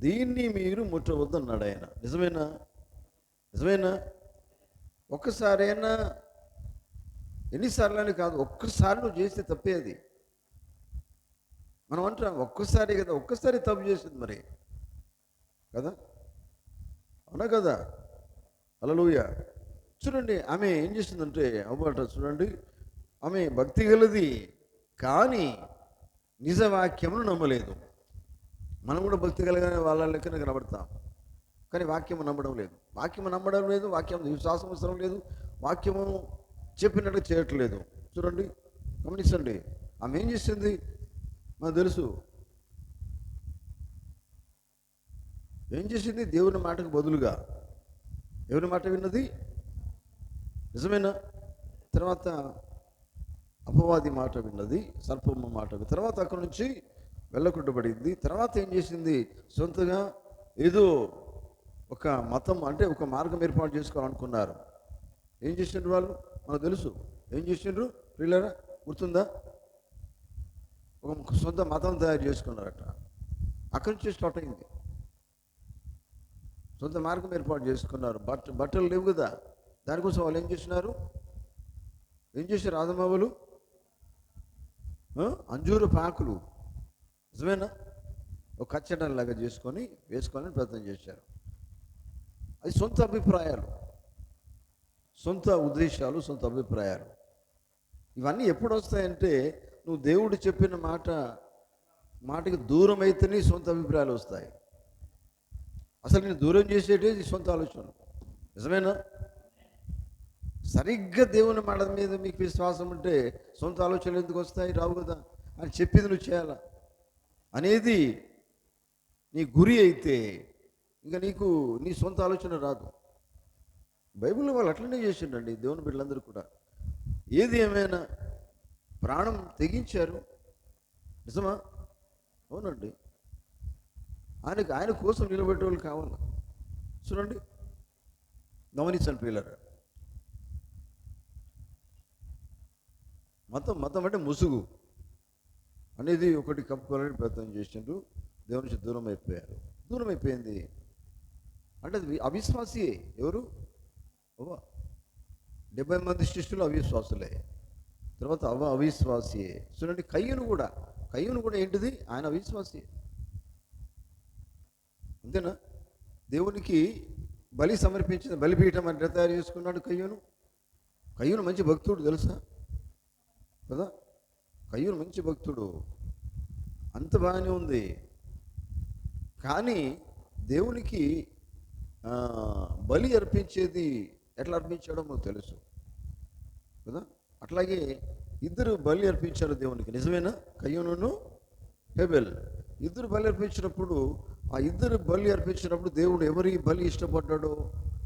దీన్ని మీరు ముట్టవద్దన్నాడు ఆయన. నిజమేనా? ఒక్కసారైనా, ఎన్నిసార్లు అని కాదు, ఒక్కసారి నువ్వు చేస్తే తప్పే అది. మనం అంటాం ఒక్కసారి కదా, ఒక్కసారి తప్పు చేసింది మరి కదా, అవునా కదా? హల్లెలూయా. చూడండి, ఆమె ఏం చేసిందంటే అవ్వట, చూడండి, ఆమె భక్తి గలది కానీ నిజ వాక్యమును నమ్మలేదు. మనం కూడా భక్తి కలిగిన వాళ్ళ లెక్కన కనబడతాం, కానీ వాక్యము నమ్మడం లేదు. వాక్యం విశ్వాసం అవసరం లేదు, వాక్యము చెప్పినట్టు చేయట్లేదు. చూడండి, గమనించండి, ఆమె ఏం చేసింది మనకు తెలుసు. ఏం చేసింది? దేవుని మాటకు బదులుగా ఎవరి మాట విన్నది? నిజమేనా? తర్వాత అపవాది మాట విన్నది, సర్పమ్మ మాట తర్వాత అక్కడి నుంచి వెళ్ళగొట్టబడింది. తర్వాత ఏం చేసింది? సొంతగా ఏదో ఒక మతం అంటే ఒక మార్గం ఏర్పాటు చేసుకోవాలనుకున్నారు. ఏం చేసిండ్రు వాళ్ళు? మనకు తెలుసు. ఏం చేసిండ్రు ప్రియులారా? గుర్తుందా? ఒక సొంత మతం తయారు చేసుకున్నారట. అక్కడి నుంచి స్టార్ట్ అయింది. సొంత మార్గం ఏర్పాటు చేసుకున్నారు. బట్టలు లేవు కదా, దానికోసం వాళ్ళు ఏం చేసినారు? ఏం చేశారు ఆదమావులు? అంజూరు పాకులు, నిజమేనా, ఒక కచ్చటంలాగా వేసుకోవాలని ప్రయత్నం చేశారు. అది సొంత అభిప్రాయాలు, సొంత ఉద్దేశాలు, సొంత అభిప్రాయాలు. ఇవన్నీ ఎప్పుడు వస్తాయంటే నువ్వు దేవుడు చెప్పిన మాటకి దూరం అయితేనే సొంత అభిప్రాయాలు వస్తాయి. అసలు నేను దూరం చేసేటి సొంత ఆలోచన. నిజమేనా? సరిగ్గా దేవుని మాట మీద మీకు విశ్వాసం ఉంటే సొంత ఆలోచనలు ఎందుకు వస్తాయి? రావు కదా. అని చెప్పింది నువ్వు చేయాలా అనేది నీ గురి అయితే ఇంకా నీకు నీ సొంత ఆలోచన రాదు. బైబిల్లో వాళ్ళు అట్లనే చేసిండండి దేవుని బిడ్డలందరూ కూడా. ఏది ఏమైనా ప్రాణం తెగించారు. నిజమా? అవునండి. ఆయన కోసం నిలబెట్టే వాళ్ళు కావాలి. చూడండి, గమనించండి పిల్లలు. మతం అంటే ముసుగు అనేది ఒకటి కప్పుకోవాలని ప్రయత్నం చేసిండ్రు. దేవుని నుంచి దూరం అయిపోయారు. దూరం అయిపోయింది అంటే అది అవిశ్వాసియే. ఎవరు? 70 మంది శిష్యులు అవిశ్వాసులే. తర్వాత అవిశ్వాసియే. చూడండి, కయ్యూను కూడా ఏంటిది? ఆయన అవిశ్వాసి. అంతేనా? దేవునికి బలి సమర్పించిన బలిపీఠం అంటే తయారు చేసుకున్నాడు కయ్యూను మంచి భక్తుడు, తెలుసా కదా. కయ్యూను మంచి భక్తుడు, అంత బాగానే ఉంది. కానీ దేవునికి బలి అర్పించేది ఎట్లా అర్పించాడో మనకు తెలుసు కదా. అట్లాగే ఇద్దరు బలి అర్పించారు దేవునికి. నిజమేనా? కయ్యూను, హేబెల్ ఇద్దరు బలి అర్పించినప్పుడు, ఆ ఇద్దరు బలి అర్పించినప్పుడు దేవుడు ఎవరి బలి ఇష్టపడ్డాడో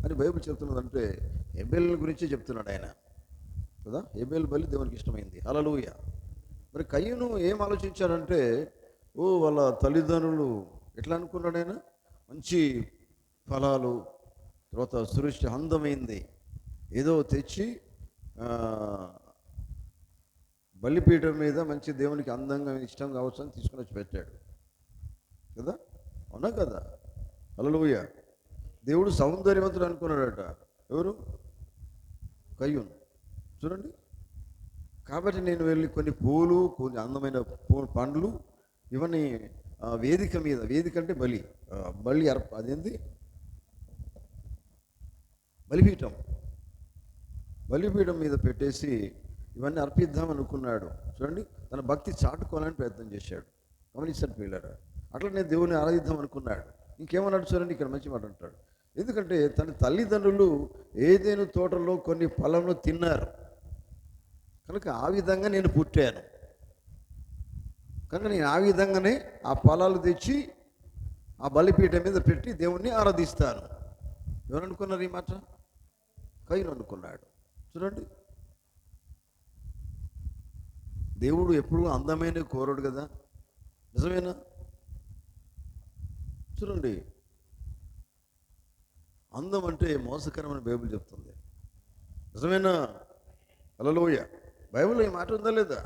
అని బైబిల్ చెప్తున్నదంటే హేబెల్ గురించి చెప్తున్నాడు ఆయన కదా. హేబెల్ బలి దేవునికి ఇష్టమైంది. హల్లెలూయా. మరి కయ్యూను ఏం ఆలోచించాడంటే, వాళ్ళ తల్లిదండ్రులు ఎట్లా అనుకున్నాడు ఆయన? మంచి ఫలాలు, తర్వాత సృష్టి అందమైంది ఏదో తెచ్చి బలిపీఠం మీద మంచి దేవునికి అందంగా ఇష్టం కావచ్చు అని తీసుకుని వచ్చి పెట్టాడు కదా. అవునా కదా? హల్లెలూయా. దేవుడు సౌందర్యవంతుడు అనుకున్నాడట. ఎవరు? కయ్యూను. చూడండి, కాబట్టి నేను వెళ్ళి కొన్ని పూలు, కొన్ని అందమైన పండ్లు ఇవన్నీ వేదిక అంటే బలి అదేంటి? బలిపీఠం మీద పెట్టేసి ఇవన్నీ అర్పిద్దాం అనుకున్నాడు. చూడండి, తన భక్తి చాటుకోవాలని ప్రయత్నం చేశాడు. గమనించాడు పిల్లరా. అట్లా నేను దేవుని ఆరాధిద్దాం అనుకున్నాడు. ఇంకేమన్నాడు చూడండి, ఇక్కడ మంచి మాట అంటాడు. ఎందుకంటే తన తల్లిదండ్రులు ఏదైనా తోటలో కొన్ని ఫలంలో తిన్నారు కనుక ఆ విధంగా నేను పుట్టాను కనుక నేను ఆ విధంగానే ఆ ఫలాలు తెచ్చి ఆ బలిపీఠం మీద పెట్టి దేవుణ్ణి ఆరాధిస్తాను. ఎవరు అనుకున్నారు ఈ మాట? కయ్యూను అనుకున్నాడు. చూడండి, దేవుడు ఎప్పుడు అందమైన కోరడు కదా. నిజమేనా? చూడండి, అందం అంటే మోసకరమని బైబిల్ చెప్తుంది. నిజమేనా? హల్లెలూయా. బైబిల్లో ఈ మాట ఉందా లేదా?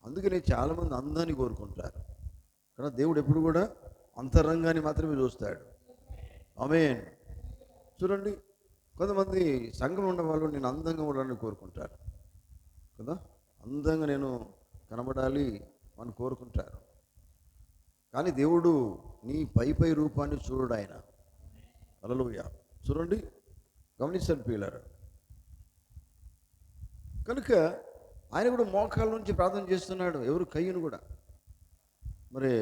అందుకని చాలామంది అందాన్ని కోరుకుంటారు కానీ దేవుడు ఎప్పుడు కూడా అంతరంగాన్ని మాత్రమే చూస్తాడు. ఆమేన్. చూడండి, కొంతమంది సంఘం ఉన్న వాళ్ళు నేను అందంగా ఉండాలని కోరుకుంటారు కదా. అందంగా నేను కనబడాలి అని కోరుకుంటారు. కానీ దేవుడు నీ పై రూపాన్ని చూడడు ఆయన. హల్లెలూయా. చూడండి, గమనించండి పిల్లలు. కనుక ఆయన కూడా మోకాళ్ళ నుంచి ప్రార్థన చేస్తున్నాడు. ఎవరు? కయ్యూను కూడా. మరి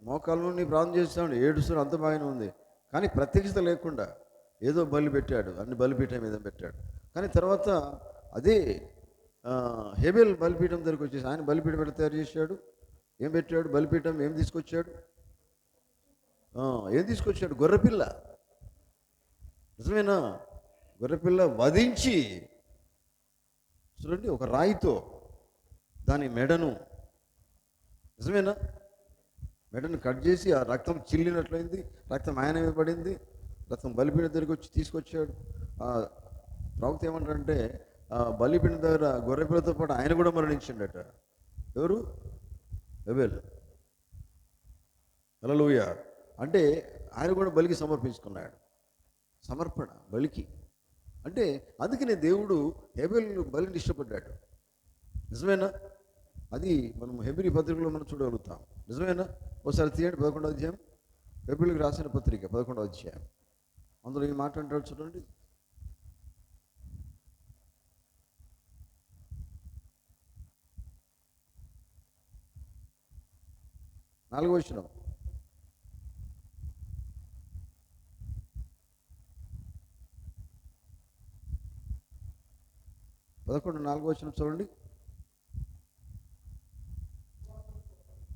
మోకాళ్ళ నుండి ప్రార్థన చేస్తున్నాడు, ఏడుస్తున్నాడు, అంత బాగానే ఉంది. కానీ ప్రత్యక్షత లేకుండా ఏదో బలి పెట్టాడు, అన్ని బలిపీఠం మీద పెట్టాడు. కానీ తర్వాత అదే హేబెల్ బలిపీఠం దగ్గరికి వచ్చేసి ఆయన బలిపీఠం ఎట్లా తయారు చేశాడు? ఏం పెట్టాడు? బలిపీఠం ఏం తీసుకొచ్చాడు? ఏం తీసుకొచ్చాడు? గొర్రెపిల్ల. నిజమేనా? గొర్రెపిల్ల వధించి చూడండి, ఒక రాయితో దాని మెడను, నిజమేనా, మెడను కట్ చేసి ఆ రక్తం చిల్లినట్లయింది, రక్తం ఆయన మీద పడింది, రక్తం బలిపీఠం దగ్గరికి వచ్చి తీసుకొచ్చాడు. ఆ ప్రవక్త ఏమంటారంటే ఆ బలిపీఠం దగ్గర గొర్రెపిల్లతో పాటు ఆయన కూడా మరణించిండట. ఎవరు? హేబెల్. హల్లెలూయా. అంటే ఆయన కూడా బలికి సమర్పించుకున్నాడు. సమర్పణ బలికి అంటే అందుకనే దేవుడు హేబెల్ బలిని ఇష్టపడ్డాడు. నిజమేనా? అది మనం హెబ్రీ పత్రికలో మనం చూడగలుగుతాం. నిజమేనా? ఒకసారి తీయండి 11వ అధ్యాయం, హెబ్రీలకు రాసిన పత్రిక 11వ అధ్యాయం. అందులో ఈ మాట అంటాడు చూడండి. నాలుగో వచనం. 11:4 చూడండి.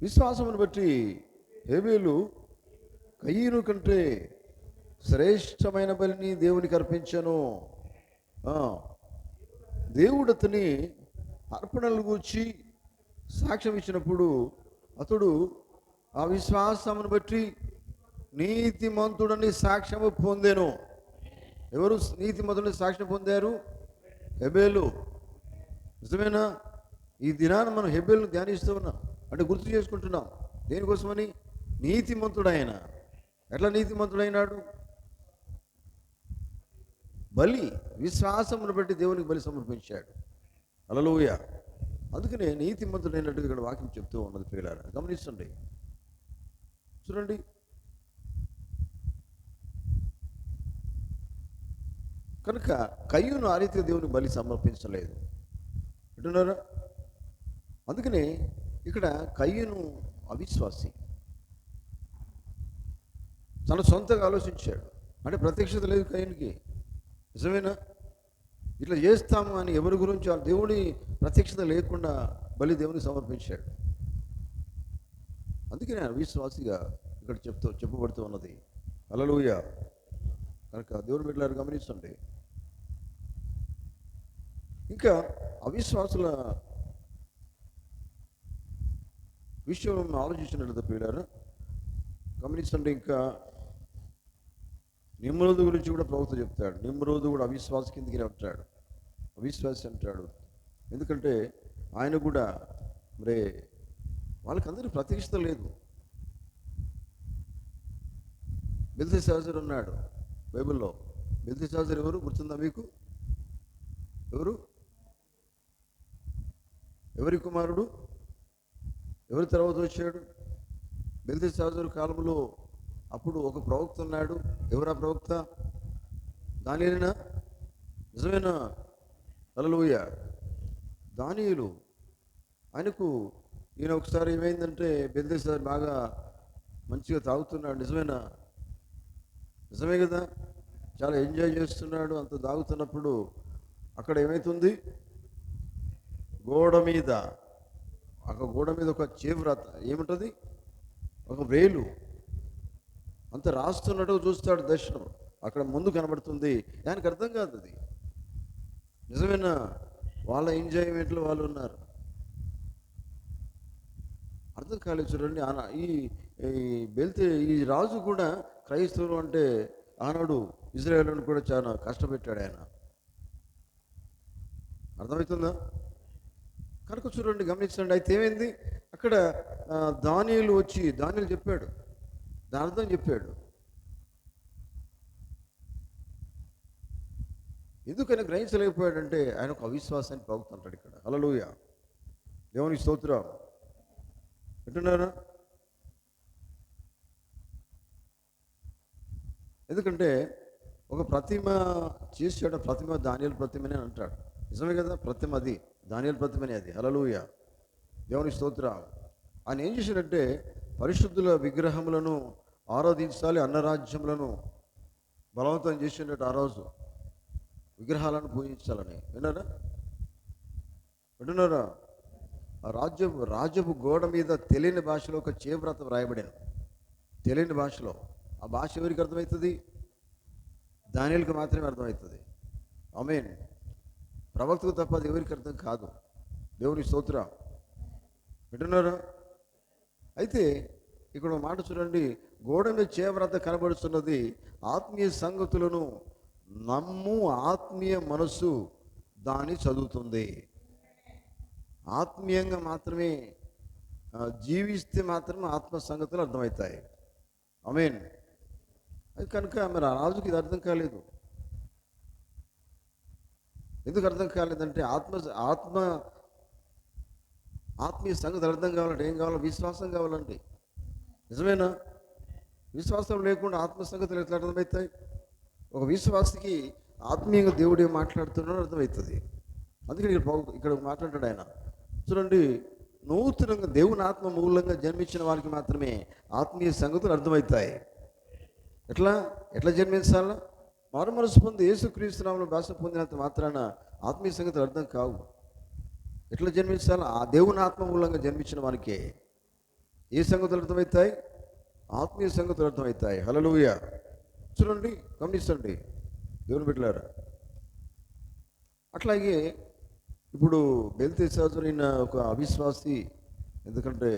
విశ్వాసమును బట్టి హేబెలు కయీను కంటే శ్రేష్టమైన బలిని దేవునికి అర్పించను. దేవుడు అతని అర్పణలు గూర్చి సాక్ష్యం ఇచ్చినప్పుడు అతడు ఆ విశ్వాసమును బట్టి నీతిమంతుడని సాక్ష్యము పొందెను. ఎవరు నీతిమంతుడని సాక్ష్యం పొందారు? హేబెలు. నిజమేనా? ఈ దినాన మనం హేబెలును ధ్యానిస్తూ ఉన్నాం, అంటే గుర్తు చేసుకుంటున్నాం. దేనికోసమని? నీతిమంతుడైన. ఎట్లా నీతిమంతుడైనాడు? బలి, విశ్వాసమును బట్టి దేవునికి బలి సమర్పించాడు. హల్లెలూయా. అందుకనే నీతిమంతుడైనట్టుగా ఇక్కడ వాక్యం చెప్తూ ఉన్నది. ప్రియులారా గమనించండి, చూడండి. కనుక కయ్యూను ఆ రీతిగా దేవుని బలి సమర్పించలేదు అంటున్నారా? అందుకనే ఇక్కడ కయ్యూను అవిశ్వాసి, తన సొంతంగా ఆలోచించాడు. అంటే ప్రత్యక్షత లేదు కయ్యూనికి. నిజమేనా? ఇట్లా చేస్తాము అని ఎవరి గురించి ఆ దేవుని ప్రత్యక్షత లేకుండా బలి దేవునికి సమర్పించాడు. అందుకనే అవిశ్వాసిగా ఇక్కడ చెప్పబడుతూ ఉన్నది. హల్లెలూయా. కనుక దేవుని బిడ్డలారా గమనించండి. ఇంకా అవిశ్వాసుల విషయం ఆలోచించినట్లయితే ప్రియులారా గమనించండి. ఇంకా నిమ్రోదు గురించి కూడా ప్రవక్త చెప్తాడు. నిమ్రోదు కూడా అవిశ్వాస కిందికి అంటాడు, అవిశ్వాసి అంటాడు. ఎందుకంటే ఆయన కూడా మరి వాళ్ళకందరికీ ప్రత్యక్షత లేదు. బెల్తెషాజరు ఉన్నాడు బైబిల్లో. బెల్తెషాజరు ఎవరు గుర్తుందా మీకు? ఎవరు? ఎవరి కుమారుడు? ఎవరి తర్వాత వచ్చాడు? బెల్తెషాజరు కాలంలో అప్పుడు ఒక ప్రవక్త ఉన్నాడు. ఎవరా ప్రవక్త? దానియేలేనా? నిజమేనా? హల్లెలూయా. దానియేలు. ఆయనకు ఈయన ఒకసారి ఏమైందంటే బెల్తెషాజరు బాగా మంచిగా తాగుతున్నాడు. నిజమేనా? నిజమే కదా? చాలా ఎంజాయ్ చేస్తున్నాడు. అంత తాగుతున్నప్పుడు అక్కడ ఏమవుతుంది? గోడ మీద ఒక చేవ్రాత ఏముంటుంది? ఒక వేలు అంత రాస్తున్నట్టు చూస్తాడు. దర్శనం అక్కడ ముందు కనబడుతుంది. దానికి అర్థం కాదు అది. నిజమేనా? వాళ్ళ ఎంజాయ్మెంట్లో వాళ్ళు ఉన్నారు. అర్థం కాలేదు. చూడండి, ఈ రాజు కూడా క్రైస్తవులు అంటే ఆనాడు ఇజ్రాయేలును కూడా చాలా కష్టపెట్టాడు ఆయన. అర్థమవుతుందా? కనుక చూడండి, గమనించండి. అయితే ఏమైంది అక్కడ? దానియేలు వచ్చి దానియేలు చెప్పాడు, దాని అర్థం చెప్పాడు. ఎందుకని గ్రహించలేకపోయాడంటే ఆయన ఒక అవిశ్వాసాన్ని పోగుతుంటాడు ఇక్కడ. హల్లెలూయా. దేవునికి స్తోత్రం. వింటున్నారా? ఎందుకంటే ఒక ప్రతిమ చేసాడు. ప్రతిమ దానియేలు ప్రతిమనే అంటాడు. నిజమే కదా? ప్రతిమ అది దానియేలు ప్రతిమనే అది. హల్లెలూయా. దేవునికి స్తోత్రం. ఆయన ఏం చేశాడంటే పరిశుద్ధుల విగ్రహములను ఆరాధించాలి, అన్నరాజ్యములను బలవంతం చేసినట్టు ఆ రోజు విగ్రహాలను పూజించాలని. వింటున్నారా? ఆ రాజ్యపు గోడ మీద తెలియని భాషలో ఒక చేవ్రాత రాయబడాను. తెలియని భాషలో. ఆ భాష ఎవరికి అర్థమవుతుంది? దానియేలుకు మాత్రమే అర్థమవుతుంది. ఆమేన్. ప్రవక్తకు తప్ప అది ఎవరికి అర్థం కాదు. దేవుని స్తోత్రం. వింటున్నారా? అయితే ఇక్కడ ఒక మాట చూడండి, గోడ మీద చేవ్రాత కనబడుతున్నది, ఆత్మీయ సంగతులను నమ్ము ఆత్మీయ మనస్సు దాన్ని చదువుతుంది. ఆత్మీయంగా మాత్రమే జీవిస్తే మాత్రమే ఆత్మ సంగతులు అర్థమవుతాయి. ఆమేన్. అది కనుక మరి ఆ రాజుకి ఇది అర్థం కాలేదు. ఎందుకు అర్థం కాలేదంటే ఆత్మీయ సంగతులు అర్థం కావాలంటే ఏం కావాలి? విశ్వాసం కావాలండి. నిజమేనా? విశ్వాసం లేకుండా ఆత్మ సంగతులు ఎట్లా అర్థమవుతాయి? ఒక విశ్వాసికి ఆత్మీయంగా దేవుడు ఏం మాట్లాడుతున్నాడో అర్థమవుతుంది. అందుకని ఇక్కడ మాట్లాడాడు ఆయన. చూడండి, నూతనంగా దేవుని ఆత్మ మూలంగా జన్మించిన వారికి మాత్రమే ఆత్మీయ సంగతులు అర్థమవుతాయి. ఎట్లా జన్మించాలా? మారు మనసు పొంది యేసుక్రీస్తు నామములో బాప్తిసం పొందినంత మాత్రాన ఆత్మీయ సంగతులు అర్థం కావు. ఎట్లా జన్మించాలా? ఆ దేవుని ఆత్మ మూలంగా జన్మించిన వారికే ఏ సంగతులు అర్థమవుతాయి? ఆత్మీయ సంగతులు అర్థమవుతాయి. హల్లెలూయా. చూడండి, గమనించండి దేవుని బిడ్డలారా. అట్లాగే ఇప్పుడు బెల్తెషాజరు అయిన ఒక అవిశ్వాసి, ఎందుకంటే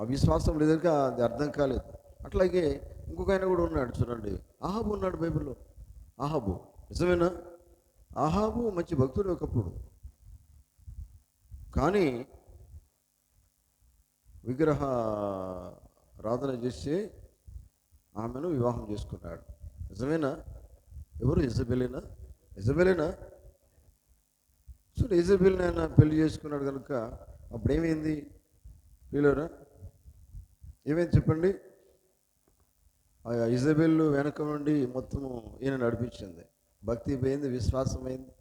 అవిశ్వాసం లేదనుక అది అర్థం కాలేదు. అట్లాగే ఇంకొక ఆయన కూడా ఉన్నాడు చూడండి, అహాబు ఉన్నాడు బైబిల్లో. అహాబు నిజమేనా? అహాబు మంచి భక్తుడు ఒకప్పుడు, కానీ విగ్రహ ఆరాధన చేసి ఆమెను వివాహం చేసుకున్నాడు. నిజమేనా? ఎవరు? ఇజబెలేనా? సో ఇజబెల్ని ఆయన పెళ్లి చేసుకున్నాడు కనుక అప్పుడు ఏమైంది పిల్లరా? ఏమైంది చెప్పండి? ఆ ఇజబెల్ వెనక నుండి మొత్తము ఈయన నడిపించింది. భక్తి పోయింది, విశ్వాసం అయింది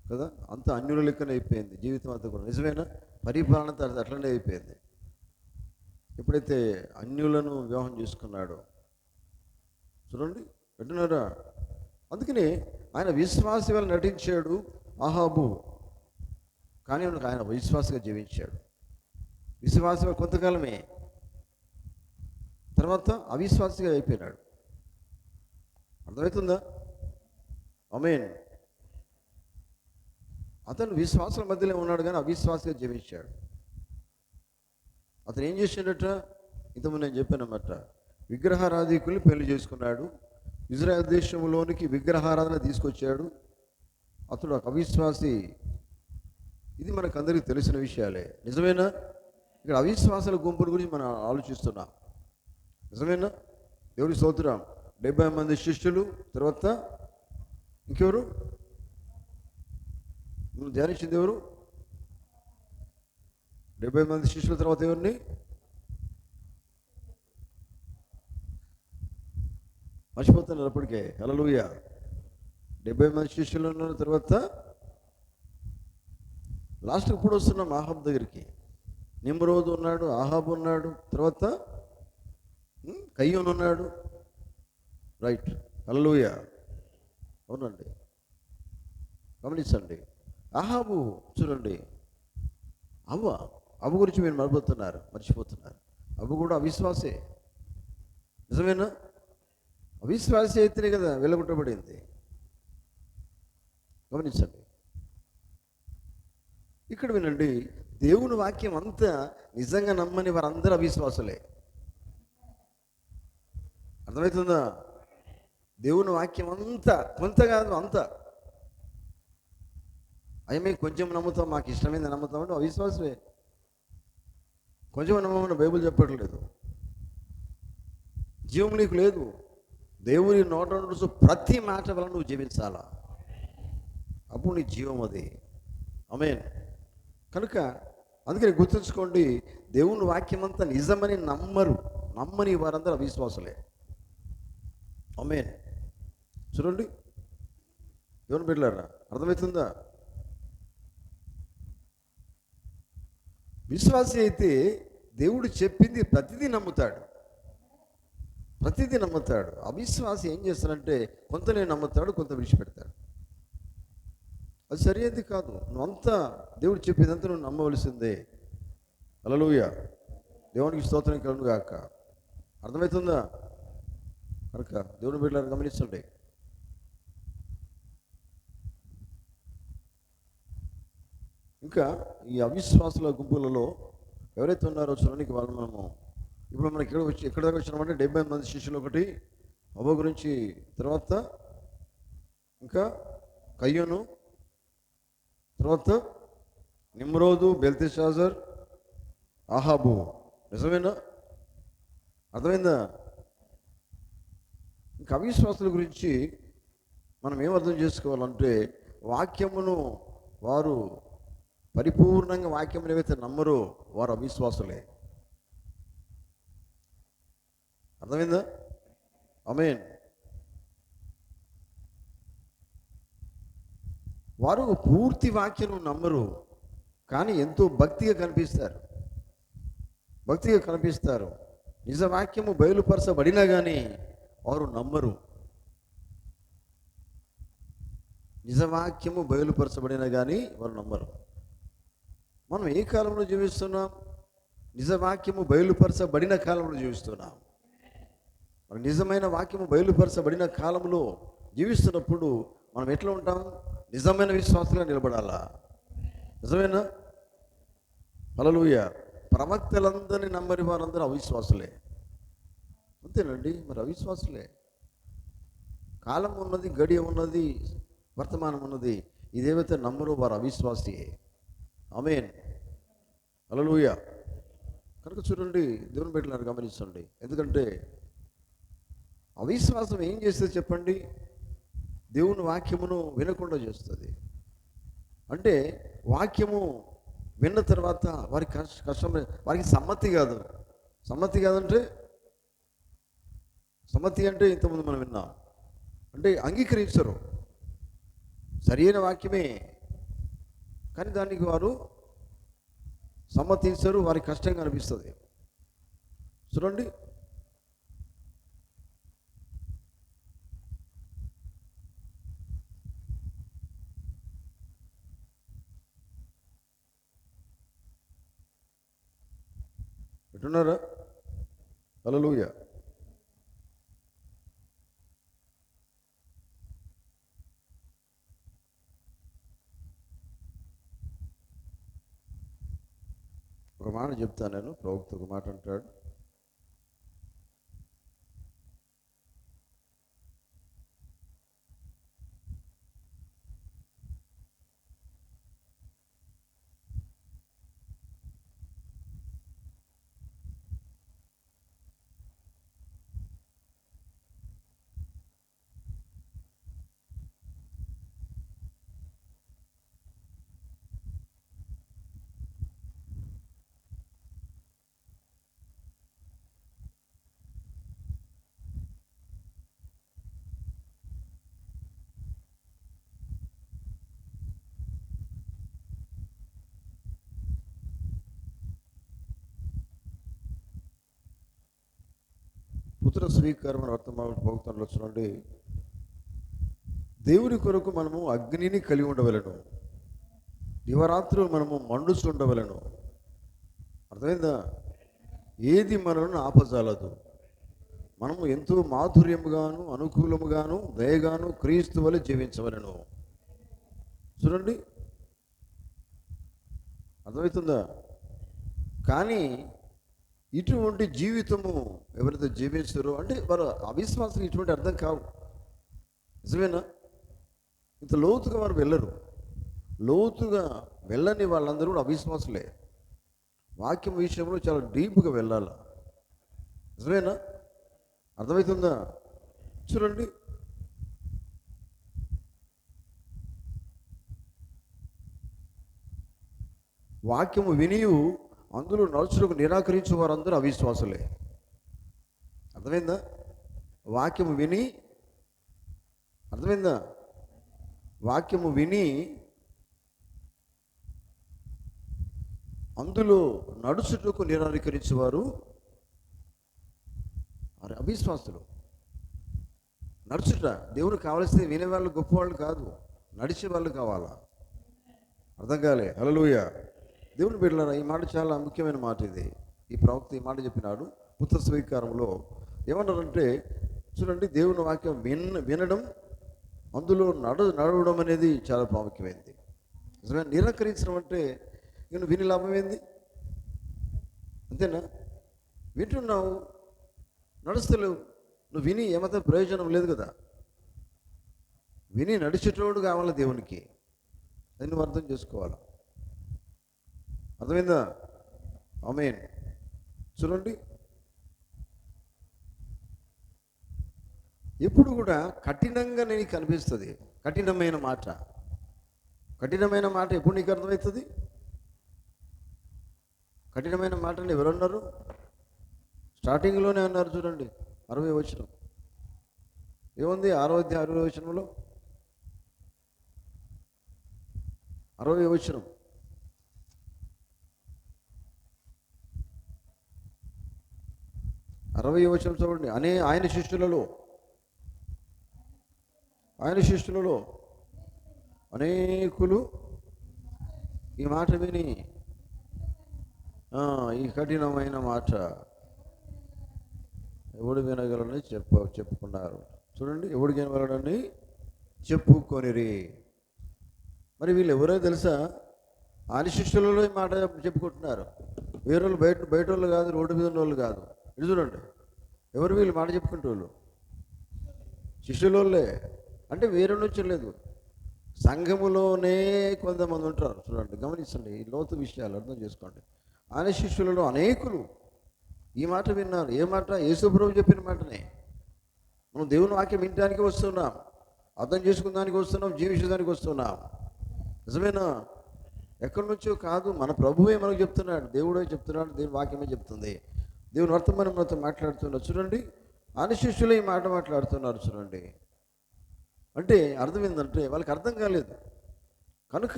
కదా, అంత అన్యుల లెక్కనే అయిపోయింది జీవితం అంతా కూడా. నిజమేనా? పరిపాలన అట్లనే అయిపోయింది. ఎప్పుడైతే అన్యులను వివాహం చేసుకున్నాడో చూడండి, వింటున్నారా? అందుకని ఆయన విశ్వాసి వల్ల నటించాడు అహాబు, కానీ ఆయన విశ్వాసగా జీవించాడు. విశ్వాస కొంతకాలమే, తర్వాత అవిశ్వాసిగా అయిపోయినాడు. అర్థమవుతుందా? ఆమేన్. అతను విశ్వాసాల మధ్యలో ఉన్నాడు కానీ అవిశ్వాసిగా జీవించాడు. అతను ఏం చేసిండట? ఇంతకుముందు నేను చెప్పానన్నమాట, విగ్రహారాధికుల్ని పెళ్లి చేసుకున్నాడు. ఇజ్రాయెల్ దేశంలోనికి విగ్రహారాధన తీసుకొచ్చాడు. అతడు ఒక అవిశ్వాసి. ఇది మనకు అందరికీ తెలిసిన విషయాలే. నిజమేనా? ఇక్కడ అవిశ్వాసాల గుంపుల గురించి మనం ఆలోచిస్తున్నాం. నిజమేనా? దేవుని స్తోత్రం. 70 మంది శిష్యులు, తర్వాత ఇంకెవరు? నువ్వు ధ్యానించింది ఎవరు? 70 మంది శిష్యుల తర్వాత ఎవరిని? మర్చిపోతున్నారు అప్పటికే. హల్లెలూయా. 70 మంది శిష్యులు ఉన్న తర్వాత లాస్ట్కి ఇప్పుడు వస్తున్నాం ఆహాబ్ దగ్గరికి. నిమ్రోదు ఉన్నాడు, ఆహాబు ఉన్నాడు, తర్వాత కయ్యూను ఉన్నాడు. రైట్. హల్లెలూయా. అవునండి, గమనించండి. ఆహాబు చూడండి, అవ్వ గురించి మీరు మర్చిపోతున్నారు. అవ్వ కూడా అవిశ్వాసే. నిజమేనా? అవిశ్వాసి అయితేనే కదా వెలగొట్టబడింది. గమనించండి, ఇక్కడ వినండి. దేవుని వాక్యం అంతా నిజంగా నమ్మని వారందరూ అవిశ్వాసులే. అర్థమవుతుందా? దేవుని వాక్యం అంతా, కొంత కాదు అంతా. అయ్యా మేము కొంచెం నమ్ముతాం, మాకు ఇష్టమైంది నమ్ముతాం అంటే అవిశ్వాసమే. కొంచెం నమ్మమని బైబిల్ చెప్పట్లేదు. జీవం నీకు లేదు. దేవుని నోట నుండి ప్రతి మాట వల్ల నువ్వు జీవించాలా, అప్పుడు నీ జీవం అది. ఆమేన్. కనుక అందుకని గుర్తుంచుకోండి, దేవుని వాక్యం అంతా నిజమని నమ్మని వారందరూ అవిశ్వాసులే. ఆమేన్. చూడండి దేవుని బిడ్డలారా, అర్థమవుతుందా? విశ్వాసి అయితే దేవుడు చెప్పింది ప్రతిదీ నమ్ముతాడు. అవిశ్వాసి ఏం చేస్తాడంటే కొంతనే నమ్ముతాడు, కొంత విడిచిపెడతాడు. అది సరైనది కాదు. నువ్వంతా దేవుడు చెప్పేదంతా నువ్వు నమ్మవలసిందే. హల్లెలూయా. దేవునికి స్తోత్రం కలుగును గాక. అర్థమవుతుందా? కనుక దేవుని బిడ్డలను గమనించండి. ఇంకా ఈ అవిశ్వాసుల గుంపులలో ఎవరైతే ఉన్నారో చూడడానికి వాళ్ళు మనము ఇప్పుడు మనకి ఎక్కడ దాకా వచ్చినామంటే 70 మంది శిష్యులు ఒకటి, అవ్వ గురించి, తర్వాత ఇంకా కయ్యూను, తర్వాత నిమ్రోదు, బెల్తెషాజర్, ఆహాబు. నిజమేనా? అర్థమైందా? ఇంకా అవిశ్వాసుల గురించి మనం ఏం అర్థం చేసుకోవాలంటే, వాక్యమును వారు పరిపూర్ణంగా వాక్యమును ఏవైతే నమ్మరో వారు అవిశ్వాసులే. అర్థమైందా? ఆమేన్. వారు పూర్తి వాక్యం నమ్మరు, కానీ ఎంతో భక్తిగా కనిపిస్తారు. నిజ వాక్యము బయలుపరచబడినా కానీ వారు నమ్మరు. నిజవాక్యము బయలుపరచబడినా కానీ వారు నమ్మరు. మనం ఏ కాలంలో జీవిస్తున్నాం? నిజవాక్యము బయలుపరచబడిన కాలంలో జీవిస్తున్నాం. మరి నిజమైన వాక్యము బయలుపరచబడిన కాలంలో జీవిస్తున్నప్పుడు మనం ఎట్లా ఉంటాం? నిజమైన విశ్వాసంగా నిలబడాలా. నిజమేనా? హల్లెలూయా. ప్రవక్తలందరినీ నమ్మని వారందరూ అవిశ్వాసులే. అంతేనండి, మరి అవిశ్వాసులే. కాలం ఉన్నది, గడియ ఉన్నది, వర్తమానం ఉన్నది. ఇదేవైతే నమ్మరో వారు అవిశ్వాసియే. ఆమేన్. హల్లెలూయా. కనుక చూడండి, దేవుని బిడ్డలను గమనించండి. ఎందుకంటే అవిశ్వాసం ఏం చేస్తుంది చెప్పండి? దేవుని వాక్యమును వినకుండా చేస్తుంది. అంటే వాక్యము విన్న తర్వాత వారికి కష్టం, వారికి సమ్మతి కాదంటే సమ్మతి అంటే ఇంతకుముందు మనం విన్నాం అంటే అంగీకరించరు. సరైన వాక్యమే కానీ దానికి వారు సమ్మతించరు, వారికి కష్టంగా అనిపిస్తుంది. చూడండి, ఎట్టున్నారా? హల్లెలూయా. ఒక మాట చెప్తాను నేను. ప్రవక్త ఒక మాట అంటాడు, పుత్ర స్వీకారం వర్తమాన ప్రవక్తలో చూడండి, దేవుని కొరకు మనము అగ్నిని కలిగి ఉండవలను, దివరాత్రులు మనము మండుచుండవలను. అర్థమైందా? ఏది మనలను ఆపజాలదు. మనము ఎంతో మాధుర్యముగాను అనుకూలముగాను దయగాను క్రీస్తు వలె జీవించవలను. చూడండి, అర్థమవుతుందా? కానీ ఇటువంటి జీవితము ఎవరైతే జీవిస్తారో అంటే వారు అవిశ్వాసం ఇటువంటి అర్థం కావు. నిజమేనా? ఇంత లోతుగా వారు వెళ్ళరు. లోతుగా వెళ్ళని వాళ్ళందరూ కూడా అవిశ్వాసులే. వాక్యం విషయంలో చాలా డీప్గా వెళ్ళాలి. నిజమేనా? అర్థమవుతుందా? చూడండి, వాక్యము వినియు అందులో నడుచులకు నిరాకరించే వారందరూ అవిశ్వాసులే. అర్థమైందా? వాక్యము విని, అర్థమైందా? వాక్యము విని అందులో నడుచుటకు నిరాకరించేవారు అవిశ్వాసులు. నడుచుట దేవునికి కావాల్సింది వినేవాళ్ళు గొప్పవాళ్ళు కాదు, నడిచే వాళ్ళు కావాలా. అర్థం కాలే? హల్లెలూయా. దేవుని బిడ్డలారా, ఈ మాట చాలా ముఖ్యమైన మాట. ఇది ఈ ప్రవక్త ఈ మాట చెప్పినాడు. పుత్ర స్వీకారంలో ఏమన్నారంటే చూడండి, దేవుని వాక్యం వినడం, అందులో నడవడం అనేది చాలా ప్రాముఖ్యమైనది. నిజమే. నిరాకరించడం అంటే ఇక విని లాభం ఏంది? అంతేనా? వింటున్నావు, నడుస్తలేవు, నువ్వు విని ఏమాత్రం ప్రయోజనం లేదు కదా. విని నడిచేటోడు కావాలి దేవునికి. అది నువ్వు అర్థం చేసుకోవాలి. అర్థమైందా? ఆమేన్. చూడండి, ఎప్పుడు కూడా కఠినంగా నీకు కనిపిస్తుంది. కఠినమైన మాట ఎప్పుడు నీకు అర్థమవుతుంది? కఠినమైన మాటని ఎవరన్నారు? స్టార్టింగ్లోనే అన్నారు చూడండి, 60వ వచనం ఏముంది? 6వ అధ్యాయం 60వ వచనంలో, 60వ వచనం, చూడండి. ఆయన శిష్యులలో అనేకులు ఈ మాట విని ఈ కఠినమైన మాట ఎవడు వినగలని చెప్పుకున్నారు. చూడండి, ఎవడు వినగలడని చెప్పుకొనిరి. మరి వీళ్ళు ఎవరో తెలుసా? ఆయన శిష్యులలో ఈ మాట చెప్పుకుంటున్నారు. వేరే వాళ్ళు, బయట వాళ్ళు కాదు, రోడ్డు మీద ఉన్న వాళ్ళు కాదు. ఇది చూడండి, ఎవరు వీళ్ళు మాట చెప్పుకుంటే వాళ్ళు? శిష్యులోళ్ళే. అంటే వేరే నుంచి లేదు, సంఘములోనే కొంతమంది ఉంటారు. చూడండి, గమనించండి, ఈ లోతు విషయాలు అర్థం చేసుకోండి. ఆయన శిష్యులలో అనేకులు ఈ మాట విన్నారు. ఏ మాట? యేసుప్రభు చెప్పిన మాటనే. మనం దేవుని వాక్యం వినడానికి వస్తున్నాం, అర్థం చేసుకున్నానికి వస్తున్నాం, జీవించడానికి వస్తున్నాం. నిజమేనా? ఎక్కడి నుంచో కాదు, మన ప్రభువే మనకు చెప్తున్నాడు, దేవుడే చెప్తున్నాడు, దేవుని వాక్యమే చెప్తుంది. దేవుని వర్తమానం మనతో మాట్లాడుతున్నారు. చూడండి, ఆయన శిష్యులు ఈ మాట మాట్లాడుతున్నారు. చూడండి, అంటే అర్థం ఏంటంటే వాళ్ళకి అర్థం కాలేదు కనుక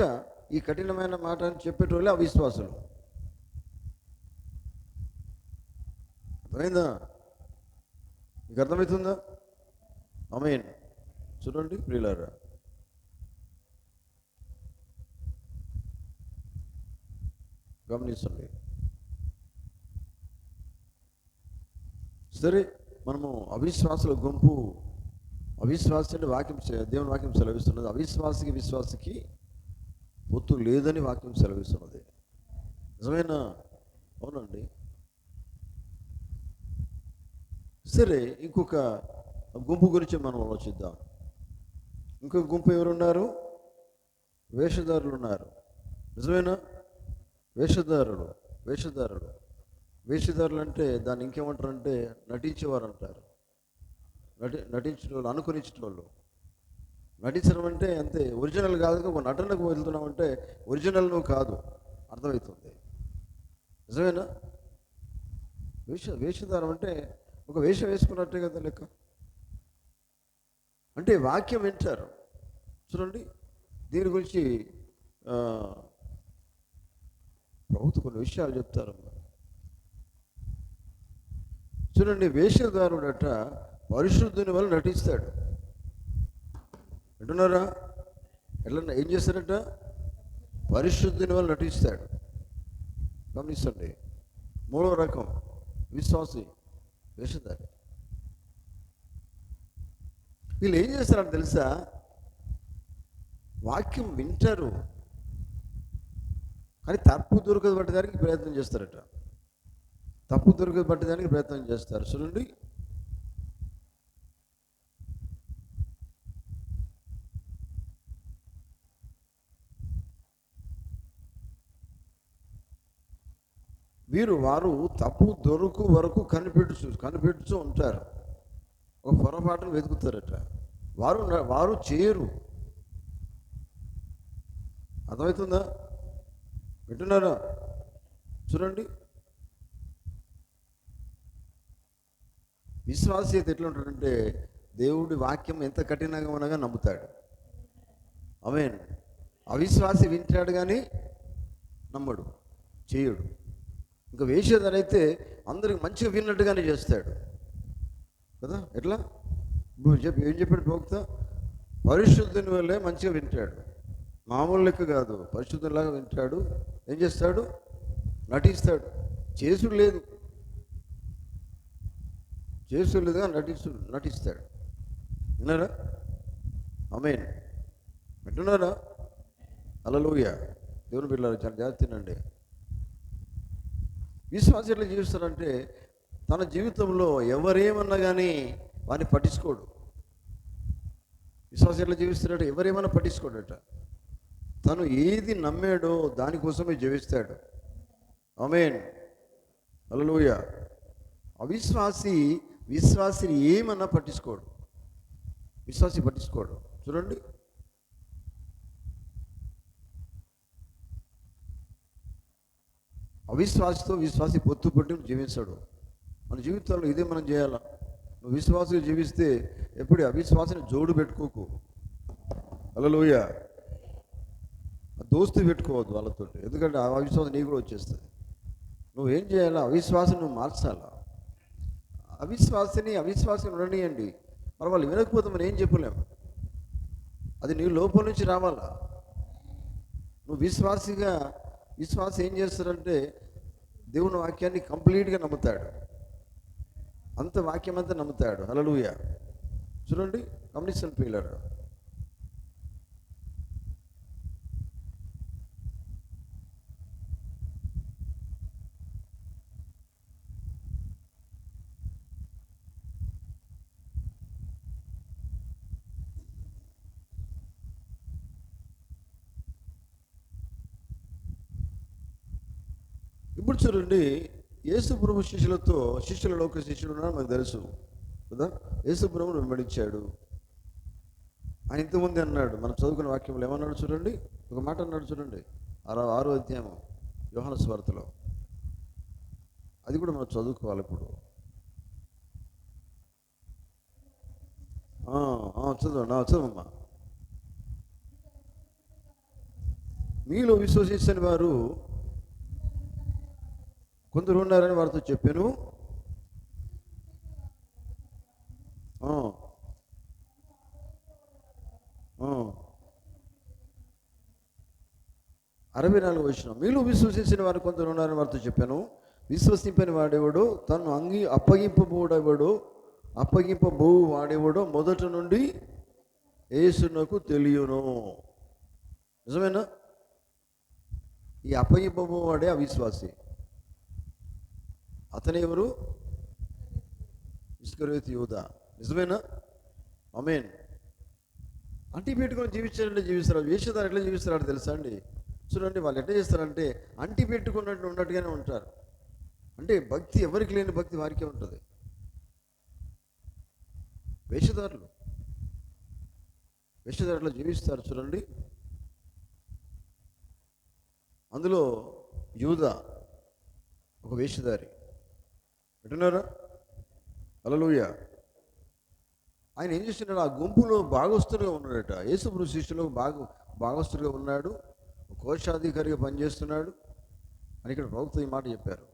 ఈ కఠినమైన మాట అని చెప్పేటోళ్ళే అవిశ్వాసులు. అర్థమైందా? మీకు అర్థమవుతుందా? ఆమేన్. చూడండి ప్రియులారా, గమనించండి. సరే, మనము అవిశ్వాసుల గుంపు, అవిశ్వాసి అంటే దేవుని వాక్యం సెలవిస్తున్నది అవిశ్వాసికి విశ్వాసికి పొత్తు లేదని వాక్యం సెలవిస్తున్నది. నిజమేనా? అవునండి. సరే, ఇంకొక గుంపు గురించి మనం ఆలోచిద్దాం. ఇంకొక గుంపు ఎవరున్నారు? వేషధారులు ఉన్నారు. నిజమేనా? వేషధారులు అంటే దాన్ని ఇంకేమంటారంటే నటించేవారు అంటారు. నటించిన వాళ్ళు, అనుకరించిన వాళ్ళు. నటించడం అంటే అంతే, ఒరిజినల్ కాదు. ఒక నటనకు వెళ్తున్నామంటే ఒరిజినల్ నువ్వు కాదు, అర్థమవుతుంది. నిజమేనా? వేషధారం అంటే ఒక వేషం వేసుకున్నట్టే కదా లెక్క. అంటే వాక్యం వింటారు. చూడండి, దీని గురించి ప్రభుత్వం కొన్ని విషయాలు చెప్తారు. చూడండి, వేషధారుడట పరిశుద్ధుని వల్ల నటిస్తాడు. అంటున్నారా? ఏం చేస్తాడట? పరిశుద్ధుని వల్ల నటిస్తాడు. గమనించండి. 3వ రకం విశ్వాసి వేషధారి. వీళ్ళు ఏం చేస్తారంటే తెలుసా? వాక్యం వింటారు కానీ తప్పు దొరకదు పట్టడానికి ప్రయత్నం చేస్తారట. చూడండి, వారు తప్పు దొరకు వరకు కనిపెడుతూ ఉంటారు. ఒక పొరపాటును వెతుకుతారట. వారు చేయరు. అర్థమవుతుందా? వింటున్నారా? చూడండి, విశ్వాసి అయితే ఎట్లా ఉంటాడంటే దేవుడి వాక్యం ఎంత కఠినంగా ఉండగా నమ్ముతాడు. ఆమేన్. అవిశ్వాసి వింటాడు కానీ నమ్మడు, చేయడు. ఇంకా వేషధారి అయితే అందరికి మంచిగా విన్నట్టుగానే చేస్తాడు కదా. ఎట్లా? ఇప్పుడు ఏం చెప్పాడు ప్రవక్త? పరిశుద్ధుని వల్లే మంచిగా వింటాడు, మామూలు లెక్క కాదు, పరిశుద్ధంలాగా వింటాడు. ఏం చేస్తాడు? నటిస్తాడు, చేసుడు లేదు. చేసేలుగా నటిస్తాడు. విన్నారా? ఆమేన్. వింటున్నారా? హల్లెలూయా. దేవుని బిడ్డలారా చాలా జాగ్రత్తనండి. విశ్వాసం ఎట్లా జీవిస్తాడంటే తన జీవితంలో ఎవరేమన్నా కానీ వాడిని పట్టించుకోడు. విశ్వాసం ఎట్లా జీవిస్తాడట? ఎవరేమన్నా పట్టించుకోడట. తను ఏది నమ్మాడో దానికోసమే జీవిస్తాడు. ఆమేన్. హల్లెలూయా. విశ్వాసిని ఏమన్నా పట్టించుకోడు. విశ్వాసి పట్టించుకోడు. చూడండి, అవిశ్వాసితో విశ్వాసి పొత్తు పట్టి జీవించాడు. మన జీవితంలో ఇదే మనం చేయాలా. నువ్వు విశ్వాసిగా జీవిస్తే ఎప్పుడు అవిశ్వాసిని జోడు పెట్టుకోకు. హల్లెలూయా. దోస్తు పెట్టుకోవద్దు వాళ్ళతో, ఎందుకంటే ఆ అవిశ్వాసం నీకు కూడా వచ్చేస్తుంది. నువ్వేం చేయాలా? అవిశ్వాసం నువ్వు మార్చాలా. అవిశ్వాసిని ఉండనియండి. మరి వాళ్ళు వినకపోతే మనం ఏం చెప్పలేము. అది నీ లోపల నుంచి రావాలా. నువ్వు విశ్వాసి ఏం చేస్తాడంటే దేవుని వాక్యాన్ని కంప్లీట్గా నమ్ముతాడు. అంత వాక్యం అంతా నమ్ముతాడు. హల్లెలూయా. చూడండి, గమనించండి పిల్లలు. ఇప్పుడు చూడండి, యేసు ప్రభు శిష్యులలో ఒక శిష్యుడు ఉన్నాడు, మనకు తెలుసు కదా. యేసు ప్రభువును వెంబడించాడు. ఆయన ఇంతకుముందు అన్నాడు, మనం చదువుకున్న వాక్యంలో ఏమన్నాడు చూడండి. ఒక మాట అన్నాడు చూడండి, 6వ అధ్యాయం యోహాను సువార్తలో. అది కూడా మనం చదువుకోవాలి ఇప్పుడు. చదవమ్మా. మీలో విశ్వసించని వారు కొందరు ఉన్నారని వారితో చెప్పాను. 64వ వచనం. మీలో విశ్వసించిన వారు కొందరు ఉన్నారని వారితో చెప్పాను. విశ్వసింపని వాడేవాడు తను అప్పగింపబో వాడేవాడో మొదట నుండి యేసునకు తెలియను. నిజమేనా? ఈ అప్పగింపబో వాడే అవిశ్వాసి. అతను ఎవరు? ఇస్కరియోతు యూదా. నిజమేనా? ఆమేన్. అంటి పెట్టుకొని జీవిస్తారు. వేషధార ఎట్లా జీవిస్తారో తెలుసా అండి? చూడండి, వాళ్ళు ఎట్లా చేస్తారంటే అంటి ఉన్నట్టుగానే ఉంటారు. అంటే భక్తి ఎవరికి లేని భక్తి వారికే ఉంటుంది. వేషధారులు జీవిస్తారు. చూడండి, అందులో యూదా ఒక వేషధారి. వింటున్నారా? హల్లెలూయా. ఆయన ఏం చేస్తున్నాడు? ఆ గుంపులో భాగస్తులుగా ఉన్నాడట. యేసుప్రభు శిష్యులో భాగస్తులుగా ఉన్నాడు. కోశాధికారిగా పనిచేస్తున్నాడు అని ఇక్కడ ప్రవక్త ఈ మాట చెప్పారు.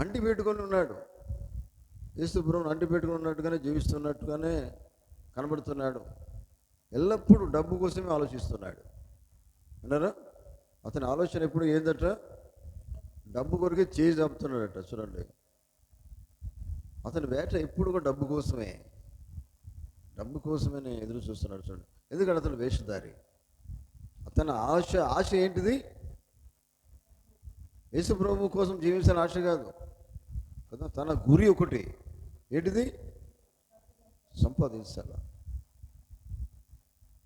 అంటి పెట్టుకొని ఉన్నాడు. యేసుప్రభువును అంటి పెట్టుకుని ఉన్నట్టుగానే జీవిస్తున్నట్టుగానే కనబడుతున్నాడు. ఎల్లప్పుడూ డబ్బు కోసమే ఆలోచిస్తున్నాడు. విన్నారా? అతని ఆలోచన ఎప్పుడు ఏందట? డబ్బు కొరకే చేయి చాపుతున్నాడట. చూడండి, అతని వేట ఎప్పుడు కూడా డబ్బు కోసమే ఎదురు చూస్తున్నాడు. చూడండి, ఎందుకంటే అతను వేషధారి. అతని ఆశ ఏంటిది? యేసు ప్రభు కోసం జీవించాలని ఆశ కాదు కదా. తన గురి ఒకటి ఏంటిది? సంపాదించాల.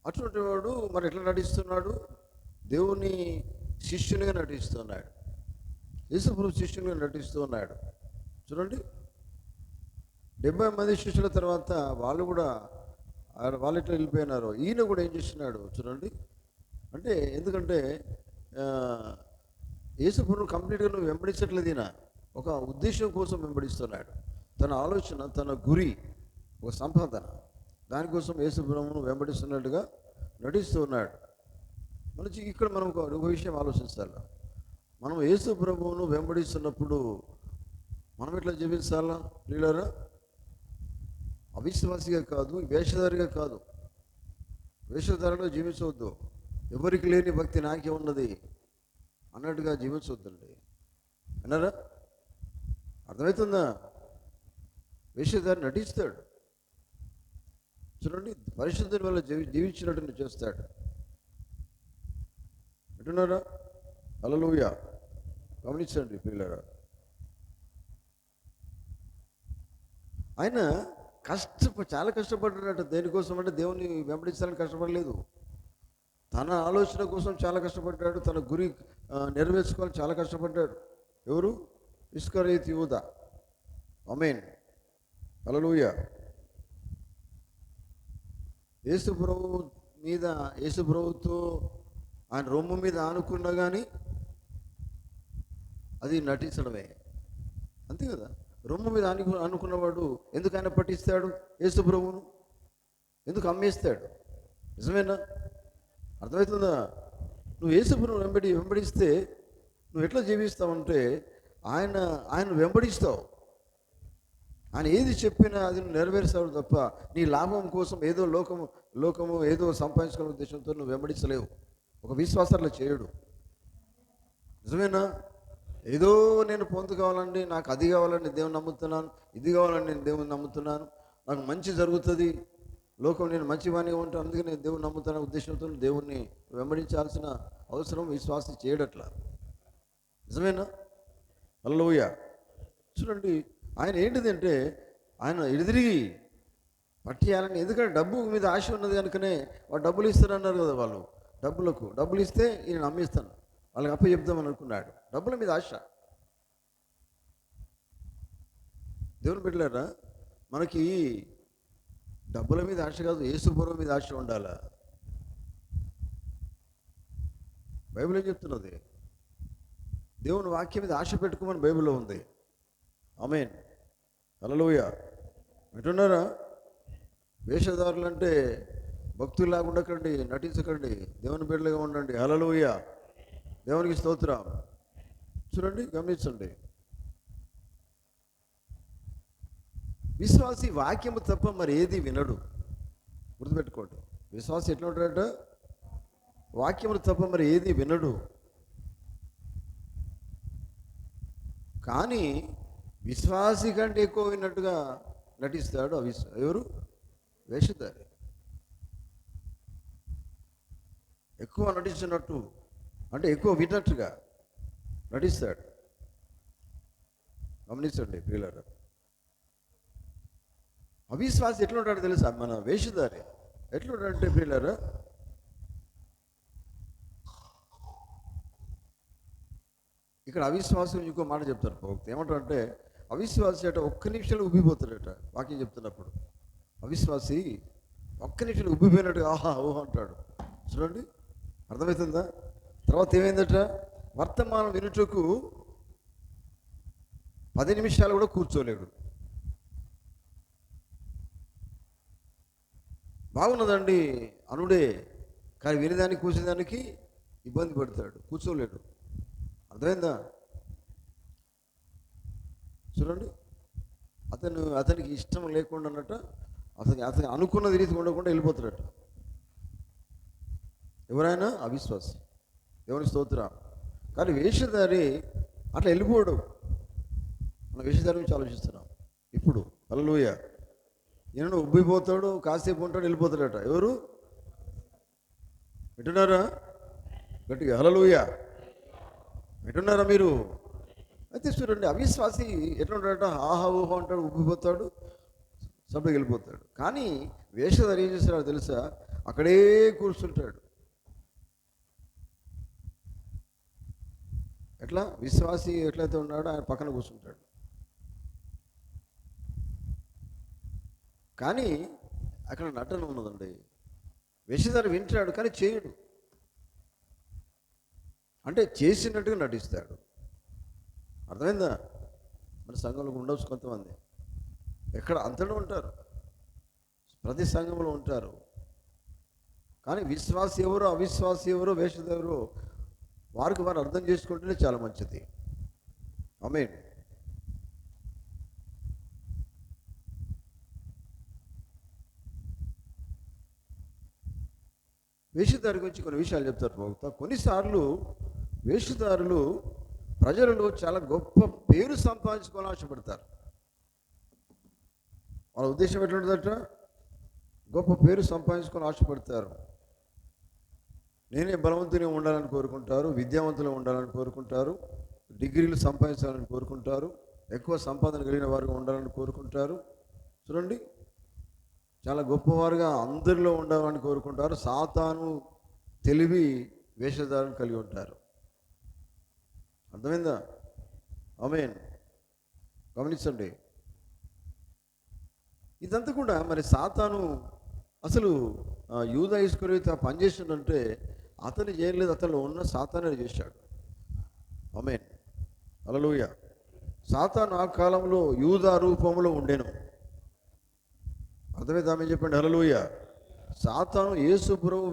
అటువంటి వాడు మరి ఎట్లా నటిస్తున్నాడు? దేవుని శిష్యునిగా నటిస్తున్నాడు. యేసుప్రభు శిష్యునిగా నటిస్తూ ఉన్నాడు. చూడండి, 70 మంది శిష్యుల తర్వాత వాళ్ళు ఎట్లా వెళ్ళిపోయినారో ఈయన కూడా ఏం చేస్తున్నాడు చూడండి. అంటే ఎందుకంటే యేసుప్రభువును కంప్లీట్గా నువ్వు వెంబడించట్లేదు. ఈయన ఒక ఉద్దేశం కోసం వెంబడిస్తున్నాడు. తన ఆలోచన, తన గురి ఒక సంపాదన, దానికోసం యేసుప్రభువును వెంబడిస్తున్నట్టుగా నటిస్తూ ఉన్నాడు. ఇక్కడ మనం ఒక విషయం ఆలోచించాలి. మనం యేసు ప్రభువును వెంబడిస్తున్నప్పుడు మనం ఎట్లా జీవించాలా ప్రియులారా? అవిశ్వాసిగా కాదు, వేషధారిగా కాదు. వేషధారిగా జీవించవద్దు. ఎవరికి లేని భక్తి నాకే ఉన్నది అన్నట్టుగా జీవించవద్దండి. విన్నారా? అర్థమవుతుందా? వేషధారి నటిస్తాడు. చూడండి, పరిశుద్ధుని వల్ల జీవించినట్టు చేస్తాడు. అంటున్నారా? హల్లెలూయా. గమనించండి పిల్లరా, ఆయన చాలా కష్టపడ్డాడట. దేనికోసం అంటే దేవుని వెంబడించాలని కష్టపడలేదు. తన ఆలోచన కోసం చాలా కష్టపడ్డాడు. తన గురి నెరవేర్చుకోవాలని చాలా కష్టపడ్డాడు. ఎవరు? ఇస్కరియోతు యూదా. ఆమేన్. హల్లెలూయా. యేసు ప్రభుతో ఆయన రొమ్ము మీద ఆనుకున్నా కానీ అది నటించడమే, అంతే కదా. రొమ్ము మీద అనుకున్నవాడు ఎందుకు ఆయన పట్టిస్తాడు? యేసు ప్రభువును ఎందుకు అమ్మేస్తాడు? నిజమేనా? అర్థమవుతుందా? నువ్వు యేసు ప్రభువును వెంబడిస్తే నువ్వు ఎట్లా జీవిస్తావంటే ఆయన వెంబడిస్తావు. ఆయన ఏది చెప్పినా అది నువ్వు నెరవేరుస్తావు తప్ప నీ లాభం కోసం ఏదో లోకము ఏదో సంపాదించుకునే ఉద్దేశంతో నువ్వు వెంబడించలేవు. ఒక విశ్వాసాలు చేయడు. నిజమేనా? ఏదో నేను కావాలండి, నాకు అది కావాలని దేవుని నమ్ముతున్నాను, ఇది కావాలని నేను దేవుని నమ్ముతున్నాను, నాకు మంచి జరుగుతుంది, లోకం నేను మంచివానిగా ఉంటాను, అందుకే నేను దేవుని నమ్ముతున్న ఉద్దేశంతో దేవుణ్ణి వెంబడించాల్సిన అవసరం విశ్వాసం చేయడట్లా. నిజమేనా? హల్లెలూయా. చూడండి, ఆయన ఏంటిదంటే ఆయన ఎదురిగి పట్టేయాలని, ఎందుకంటే డబ్బు మీద ఆశ ఉన్నది కనుకనే వాళ్ళు డబ్బులు ఇస్తారన్నారు కదా. వాళ్ళు డబ్బులు ఇస్తే ఈయన నమ్మిస్తాను, వాళ్ళకి అప్ప చెప్దామని అనుకున్నాడు. డబ్బుల మీద ఆశ. దేవుని బిడ్డలారా, మనకి డబ్బుల మీద ఆశ కాదు, యేసుప్రభువు మీద ఆశ ఉండాలా. బైబిల్ ఏం చెప్తున్నది? దేవుని వాక్యం మీద ఆశ పెట్టుకోమని బైబిల్లో ఉంది. ఆమేన్. హల్లెలూయా. వింటున్నారా? వేషధారులు అంటే భక్తుల్లాగా ఉండకండి, నటించకండి, దేవుని బిడ్డలుగా ఉండండి. హల్లెలూయా. దేవునికి స్తోత్రం. చూడండి, గమనించండి. విశ్వాసి వాక్యము తప్ప మరి ఏది వినడు. గుర్తుపెట్టుకోండి, విశ్వాసి ఎట్లా ఉంటాడట? వాక్యములు తప్ప మరి ఏది వినడు. కానీ విశ్వాసి కంటే ఎక్కువ విన్నట్టుగా నటిస్తాడు. ఎవరు? వేషధారి. ఎక్కువ నటించినట్టు అంటే ఎక్కువ విన్నట్టుగా నటిస్తాడు. గమనించండి ప్రియులారా, అవిశ్వాసి ఎట్లా ఉంటాడో తెలుసా? మన వేషధారి ఎట్లా ఉంటాడంటే ప్రియులారా, ఇక్కడ అవిశ్వాసం ఇంకో మాట చెప్తారు ప్రవక్త. ఏమంటారంటే అవిశ్వాసి అట ఒక్క నిమిషంలో ఉబ్బిపోతాడట. వాక్యం చెప్తున్నప్పుడు అవిశ్వాసి ఒక్క నిమిషంలో ఉబ్బిపోయినట్టుగా ఆహా ఊహ అంటాడు. చూడండి, అర్థమవుతుందా? తర్వాత ఏమైందట? వర్తమానం వినుటకు 10 నిమిషాలు కూడా కూర్చోలేడు. బాగున్నదండి అనుడే, కానీ వినేదానికి కూర్చేదానికి ఇబ్బంది పడతాడు, కూర్చోలేడు. అర్థమైందా? చూడండి, అతనికి ఇష్టం లేకుండా అన్నట్ట, అతను అనుకున్నది రీతి ఉండకుండా వెళ్ళిపోతాడట. ఎవరైనా అవిశ్వాసి. దేవుని స్తోత్రం. కానీ వేషధారి అట్లా వెళ్ళిపోడు. మన వేషధారి గురించి ఆలోచిస్తున్నాం ఇప్పుడు. హల్లెలూయా. ఈయన ఉబ్బిపోతాడు, కాసేపు ఉంటాడు, వెళ్ళిపోతాడట. ఎవరు? వింటున్నారా? గట్టిగా హల్లెలూయా. వింటున్నారా మీరు? అయితే చూడండి, అవిశ్వాసి ఎట్లా ఉంటాడట? ఆహా ఊహా అంటాడు, ఉబ్బిపోతాడు, సభకి వెళ్ళిపోతాడు. కానీ వేషధారి ఏం చేస్తాడో తెలుసా? అక్కడే కూర్చుంటాడు. ఎట్లా? విశ్వాసి ఎట్లయితే ఉన్నాడో ఆయన పక్కన కూర్చుంటాడు. కానీ అక్కడ నటన ఉన్నదండి. వేషధారి వింటాడు కానీ చేయడు. అంటే చేసినట్టుగా నటిస్తాడు. అర్థమైందా? మన సంఘంలో ఉండవచ్చు కొంతమంది, ఎక్కడ అంతలో ఉంటారు, ప్రతి సంఘంలో ఉంటారు. కానీ విశ్వాసి ఎవరో అవిశ్వాసి ఎవరో వేషధారో వారికి వారు అర్థం చేసుకుంటేనే చాలా మంచిది. ఆమేన్. వేషధారి గురించి కొన్ని విషయాలు చెప్తారు ప్రవక్త. కొన్నిసార్లు వేషధారులు ప్రజలలో చాలా గొప్ప పేరు సంపాదించుకోవాలని ఆశపడతారు. వాళ్ళ ఉద్దేశం ఎట్లుంటుందట? గొప్ప పేరు సంపాదించుకొని ఆశపడతారు. నేనే బలవంతుని ఉండాలని కోరుకుంటారు, విద్యావంతులు ఉండాలని కోరుకుంటారు, డిగ్రీలు సంపాదించాలని కోరుకుంటారు, ఎక్కువ సంపాదన కలిగిన వారుగా ఉండాలని కోరుకుంటారు. చూడండి, చాలా గొప్పవారుగా అందరిలో ఉండాలని కోరుకుంటారు. సాతాను తెలివి వేషధారణ కలిగి ఉంటారు. అర్థమైందా? ఆమేన్. గమనించండి, ఇదంతా కూడా మరి సాతాను అసలు యూదా ఇస్కరియోతు ఆ పని చేసిందంటే అతను చేయలేదు, అతను ఉన్న సాతానే చేశాడు. ఆమేన్. హల్లెలూయా. సాతాను ఆ కాలంలో యూదా రూపంలో ఉండెను. అర్థమైంది? ఆమె చెప్పండి హల్లెలూయా. సాతాను యేసుప్రభు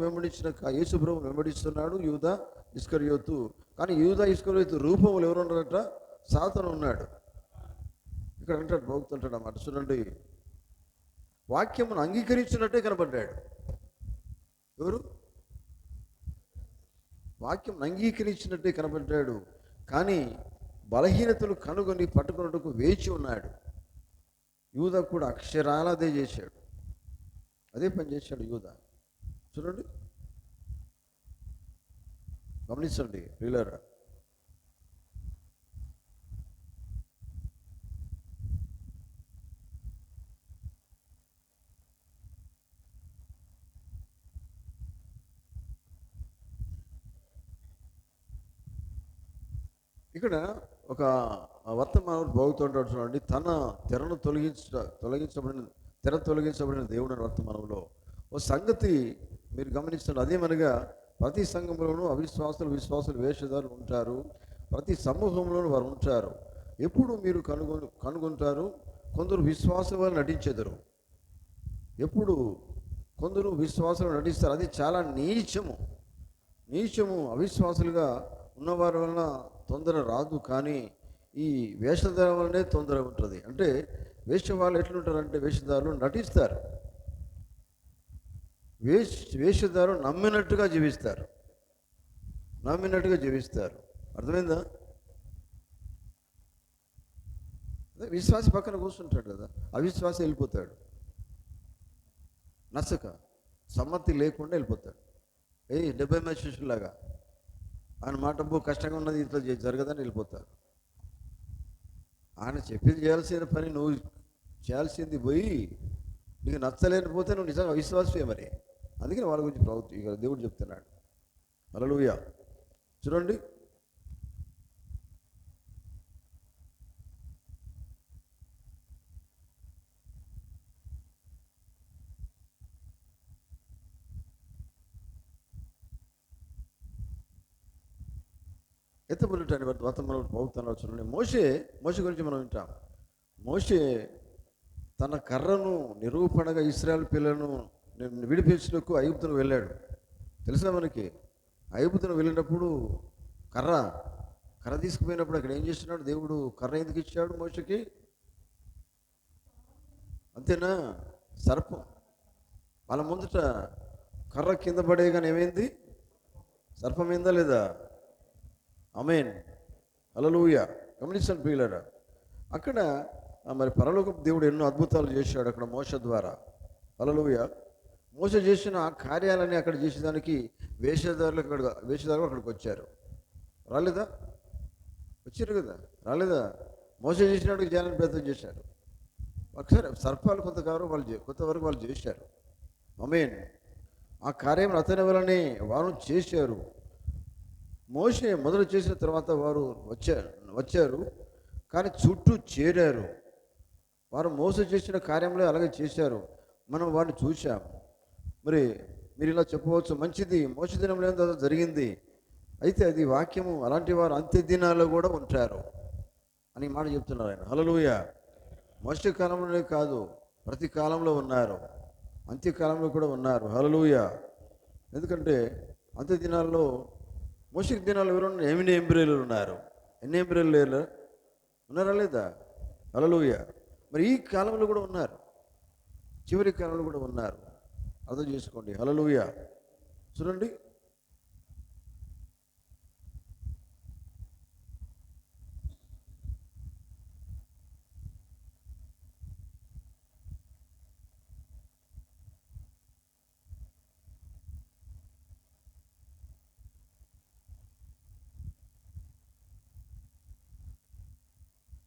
వెంబడిస్తున్నాడు యూదా ఇస్కరియోతు. కానీ యూదా ఇస్కరియోతు రూపంలో ఎవరు ఉన్నారట? సాతాను ఉన్నాడు. ఇక్కడ అంటాడు, భక్తుంటాడు అన్నమాట. చూడండి, వాక్యమును అంగీకరించినట్టే కనబడ్డాడు. ఎవరు? వాక్యం అంగీకరించినట్టే కనబడ్డాడు, కానీ బలహీనతలు కనుగొని పట్టుకున్నట్టుకు వేచి ఉన్నాడు. యూదా కూడా అక్షరాల అదే చేశాడు, అదే పని చేశాడు యూదా. చూడండి, గమనించండి ప్రియులారా. ఇక్కడ ఒక వర్తమానం బాగుతుంటాడు. చూడండి, తన తెరను తొలగించబడిన దేవుడు అని వర్తమానంలో ఓ సంగతి మీరు గమనించండి. అదేమనగా ప్రతి సంఘంలోనూ అవిశ్వాసులు, విశ్వాసులు, వేషధారులు ఉంటారు. ప్రతి సమూహంలోనూ వారు ఉంటారు. ఎప్పుడు మీరు కనుగొంటారు? కొందరు విశ్వాసులు నటించెదరు. ఎప్పుడు కొందరు విశ్వాసులు నటిస్తారు. అది చాలా నీచము. అవిశ్వాసులుగా ఉన్నవారి వలన తొందర రాదు, కానీ ఈ వేషధారం వల్లనే తొందర ఉంటుంది. అంటే వేషవాళ్ళు ఎట్లుంటారంటే, వేషధారులు నటిస్తారు. వేషధారు నమ్మినట్టుగా జీవిస్తారు. అర్థమైందా? అదే విశ్వాసి పక్కన కూర్చుంటాడు కదా, అవిశ్వాసి వెళ్ళిపోతాడు. నచ్చక సమ్మతి లేకుండా వెళ్ళిపోతాడు. 70 మంది శిష్యులాగా ఆయన మాట కష్టంగా ఉన్నది, ఇట్లా జరగదని వెళ్ళిపోతారు. ఆయన చెప్పింది చేయాల్సిన పని నువ్వు చేయాల్సింది పోయి నీకు నచ్చలేకపోతే నువ్వు నిజంగా అవిశ్వాసమే మరి. అందుకని వాళ్ళ గురించి ఇక దేవుడు చెప్తున్నాడు. హల్లెలూయా. చూడండి, ఎత్తబడిన వర్తమానం పోతున్నారు. చూడండి, మోషే గురించి మనం వింటాం. మోషే తన కర్రను నిరూపణగా ఇశ్రాయేలు పిల్లలను విడిపించుటకు ఐగుప్తును వెళ్ళాడు. తెలుసా మనకి? ఐగుప్తును వెళ్ళినప్పుడు కర్ర తీసుకుపోయినప్పుడు అక్కడ ఏం చేస్తున్నాడు దేవుడు? కర్ర ఎందుకు ఇచ్చాడు మోషకి? అంతేనా? సర్పం వాళ్ళ ముందట కర్ర కింద పడేయగానే ఏమైంది? సర్పం ఏందా లేదా? ఆమేన్. హల్లెలూయా. గమనించండి ప్రియులారా, అక్కడ మరి పరలోకపు దేవుడు ఎన్నో అద్భుతాలు చేశాడు అక్కడ మోష ద్వారా. హల్లెలూయా. మోష చేసిన ఆ కార్యాలని అక్కడ చేసేదానికి వేషధారులు అక్కడికి వచ్చారు. రాలేదా? వచ్చారు కదా, రాలేదా? మోస చేసినట్టు చేయాలని ప్రయత్నం చేశారు. ఒకసారి సర్పాలు కొంతవరకు వాళ్ళు చేశారు. ఆమేన్. ఆ కార్యం అతని వలనే వారు చేశారు. మోషే మొదలు చేసిన తర్వాత వారు వచ్చారు, కానీ చుట్టూ చేరారు. వారు మోస చేసిన కార్యంలో అలాగే చేశారు. మనం వారిని చూశాము. మరి మీరు ఇలా చెప్పవచ్చు, మంచిది, మోస దినంలో ఏందో జరిగింది. అయితే అది వాక్యము, అలాంటి వారు అంత్య దినాల్లో కూడా ఉంటారు అని మాట చెప్తున్నారు ఆయన. హల్లెలూయా. మోస కాలంలోనే కాదు, ప్రతి కాలంలో ఉన్నారు, అంత్యకాలంలో కూడా ఉన్నారు. హల్లెలూయా. ఎందుకంటే అంత్య దినాల్లో, మోషకి దినాల్లో ఎవరున్నారు? ఎన్ని ఎంబ్రేలు ఉన్నారు? ఎన్ని ఎంబ్రేలు లేరు? ఉన్నారా లేదా? హల్లెలూయా. మరి ఈ కాలంలో కూడా ఉన్నారు, చివరి కాలంలో కూడా ఉన్నారు. అర్థం చేసుకోండి. హల్లెలూయా. చూడండి,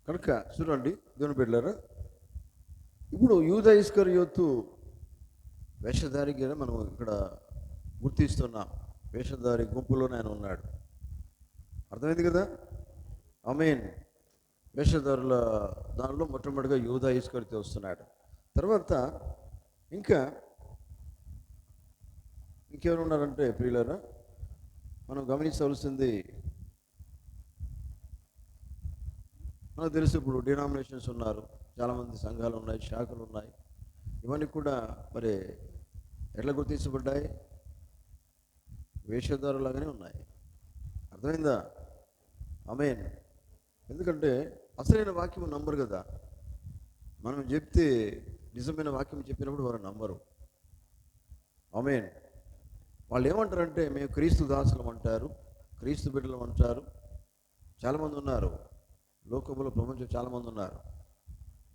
కనుక చూడండి దేవుని బిడ్డలారా, ఇప్పుడు యూదా ఇస్కరియోతు వేషధారిగా మనం ఇక్కడ గుర్తిస్తున్నాం. వేషధారి గుంపులోనే ఆయన ఉన్నాడు. అర్థమైంది కదా? ఆమేన్. వేషధారుల దానిలో మొట్టమొదటిగా యూదా ఇస్కరియోతు వస్తున్నాడు. తర్వాత ఇంకా ఇంకెవరు ఉన్నారంటే ప్రియులారా, మనం గమనించవలసింది, మనకు తెలుసు ఇప్పుడు డినామినేషన్స్ ఉన్నారు, చాలామంది సంఘాలు ఉన్నాయి, శాఖలు ఉన్నాయి. ఇవన్నీ కూడా మరి ఎట్లా గుర్తించబడ్డాయి? వేషధారులాగానే ఉన్నాయి. అర్థమైందా? ఆమేన్. ఎందుకంటే అసలైన వాక్యం నమ్మరు కదా. మనం చెప్తే నిజమైన వాక్యం చెప్పినప్పుడు వారు నమ్మరు. ఆమేన్. వాళ్ళు ఏమంటారంటే మేము క్రీస్తు దాసులం అంటారు, క్రీస్తు బిడ్డలం అంటారు. చాలామంది ఉన్నారు లోకంలో, ప్రపంచం చాలామంది ఉన్నారు.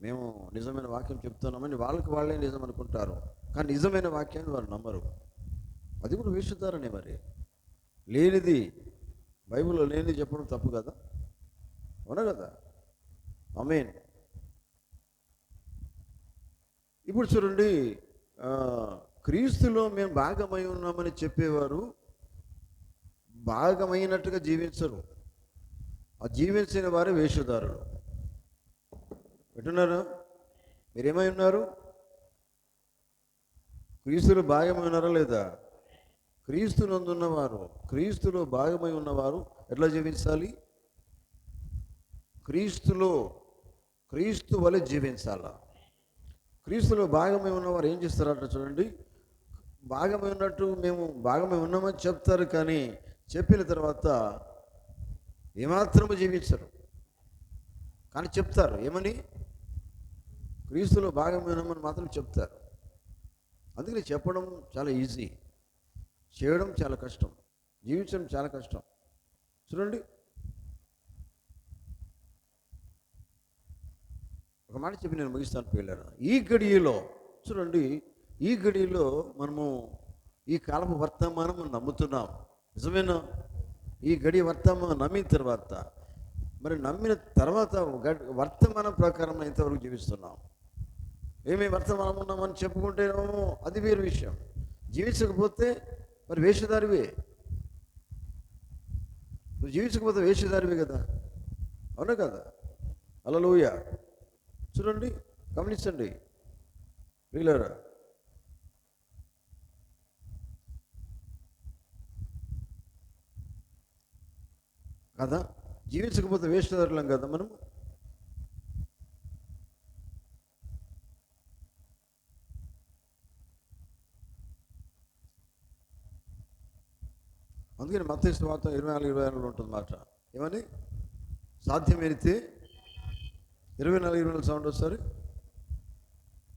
మేము నిజమైన వాక్యం చెప్తున్నామని వాళ్ళకి వాళ్ళే నిజం అనుకుంటారు, కానీ నిజమైన వాక్యాన్ని వారు నమ్మరు. అది కూడా వేషధారనే. మరి లేనిది, బైబిల్లో లేనిది చెప్పడం తప్పు కదా, అవునా కదా? ఆమేన్. ఇప్పుడు చూడండి, క్రీస్తులో మేము భాగమై ఉన్నామని చెప్పేవారు భాగమైనట్టుగా జీవించరు. ఆ జీవించిన వారే వేషధారులు. వింటున్నారా? మీరేమై ఉన్నారు? క్రీస్తులో భాగమై ఉన్నారా లేదా? క్రీస్తునందున్నవారు, క్రీస్తులో భాగమై ఉన్నవారు ఎట్లా జీవించాలి? క్రీస్తు వలె జీవించాలా? క్రీస్తులో భాగమై ఉన్నవారు ఏం చేస్తారంట చూడండి. భాగమై ఉన్నట్టు మేము భాగమై ఉన్నామని చెప్తారు, కానీ చెప్పిన తర్వాత ఏమాత్రము జీవించరు. కానీ చెప్తారు ఏమని? క్రీస్తులో భాగమై ఉన్నామని మాత్రం చెప్తారు. అందుకని చెప్పడం చాలా ఈజీ, చేయడం చాలా కష్టం, జీవించడం చాలా కష్టం. చూడండి, ఒక మాట చెప్పి నేను ముగిస్తాను పిల్లలు. ఈ గడియలో చూడండి, ఈ గడియలో మనము ఈ కాలపు వర్తమానం నమ్ముతున్నాం, నిజమేనా? ఈ గడి వర్తమానం నమ్మిన తర్వాత, మరి నమ్మిన తర్వాత వర్తమానం ప్రకారం ఇంతవరకు జీవిస్తున్నాం. ఏమేమి వర్తమానం ఉన్నామని చెప్పుకుంటేనేమో అది వేరు విషయం. జీవించకపోతే మరి వేషధారివే. నువ్వు జీవించకపోతే వేషధారివే కదా, అవునా కదా? హల్లెలూయా. చూడండి, గమనించండి ప్రియులారా. కదా, జీవించకపోతే వేషధారులం కదా మనం. అందుకని మత్తయి సువార్త 24:26 ఉంటుంది మాట. ఏమని? సాధ్యమైతే 24:24 సౌండ్ వస్తారు.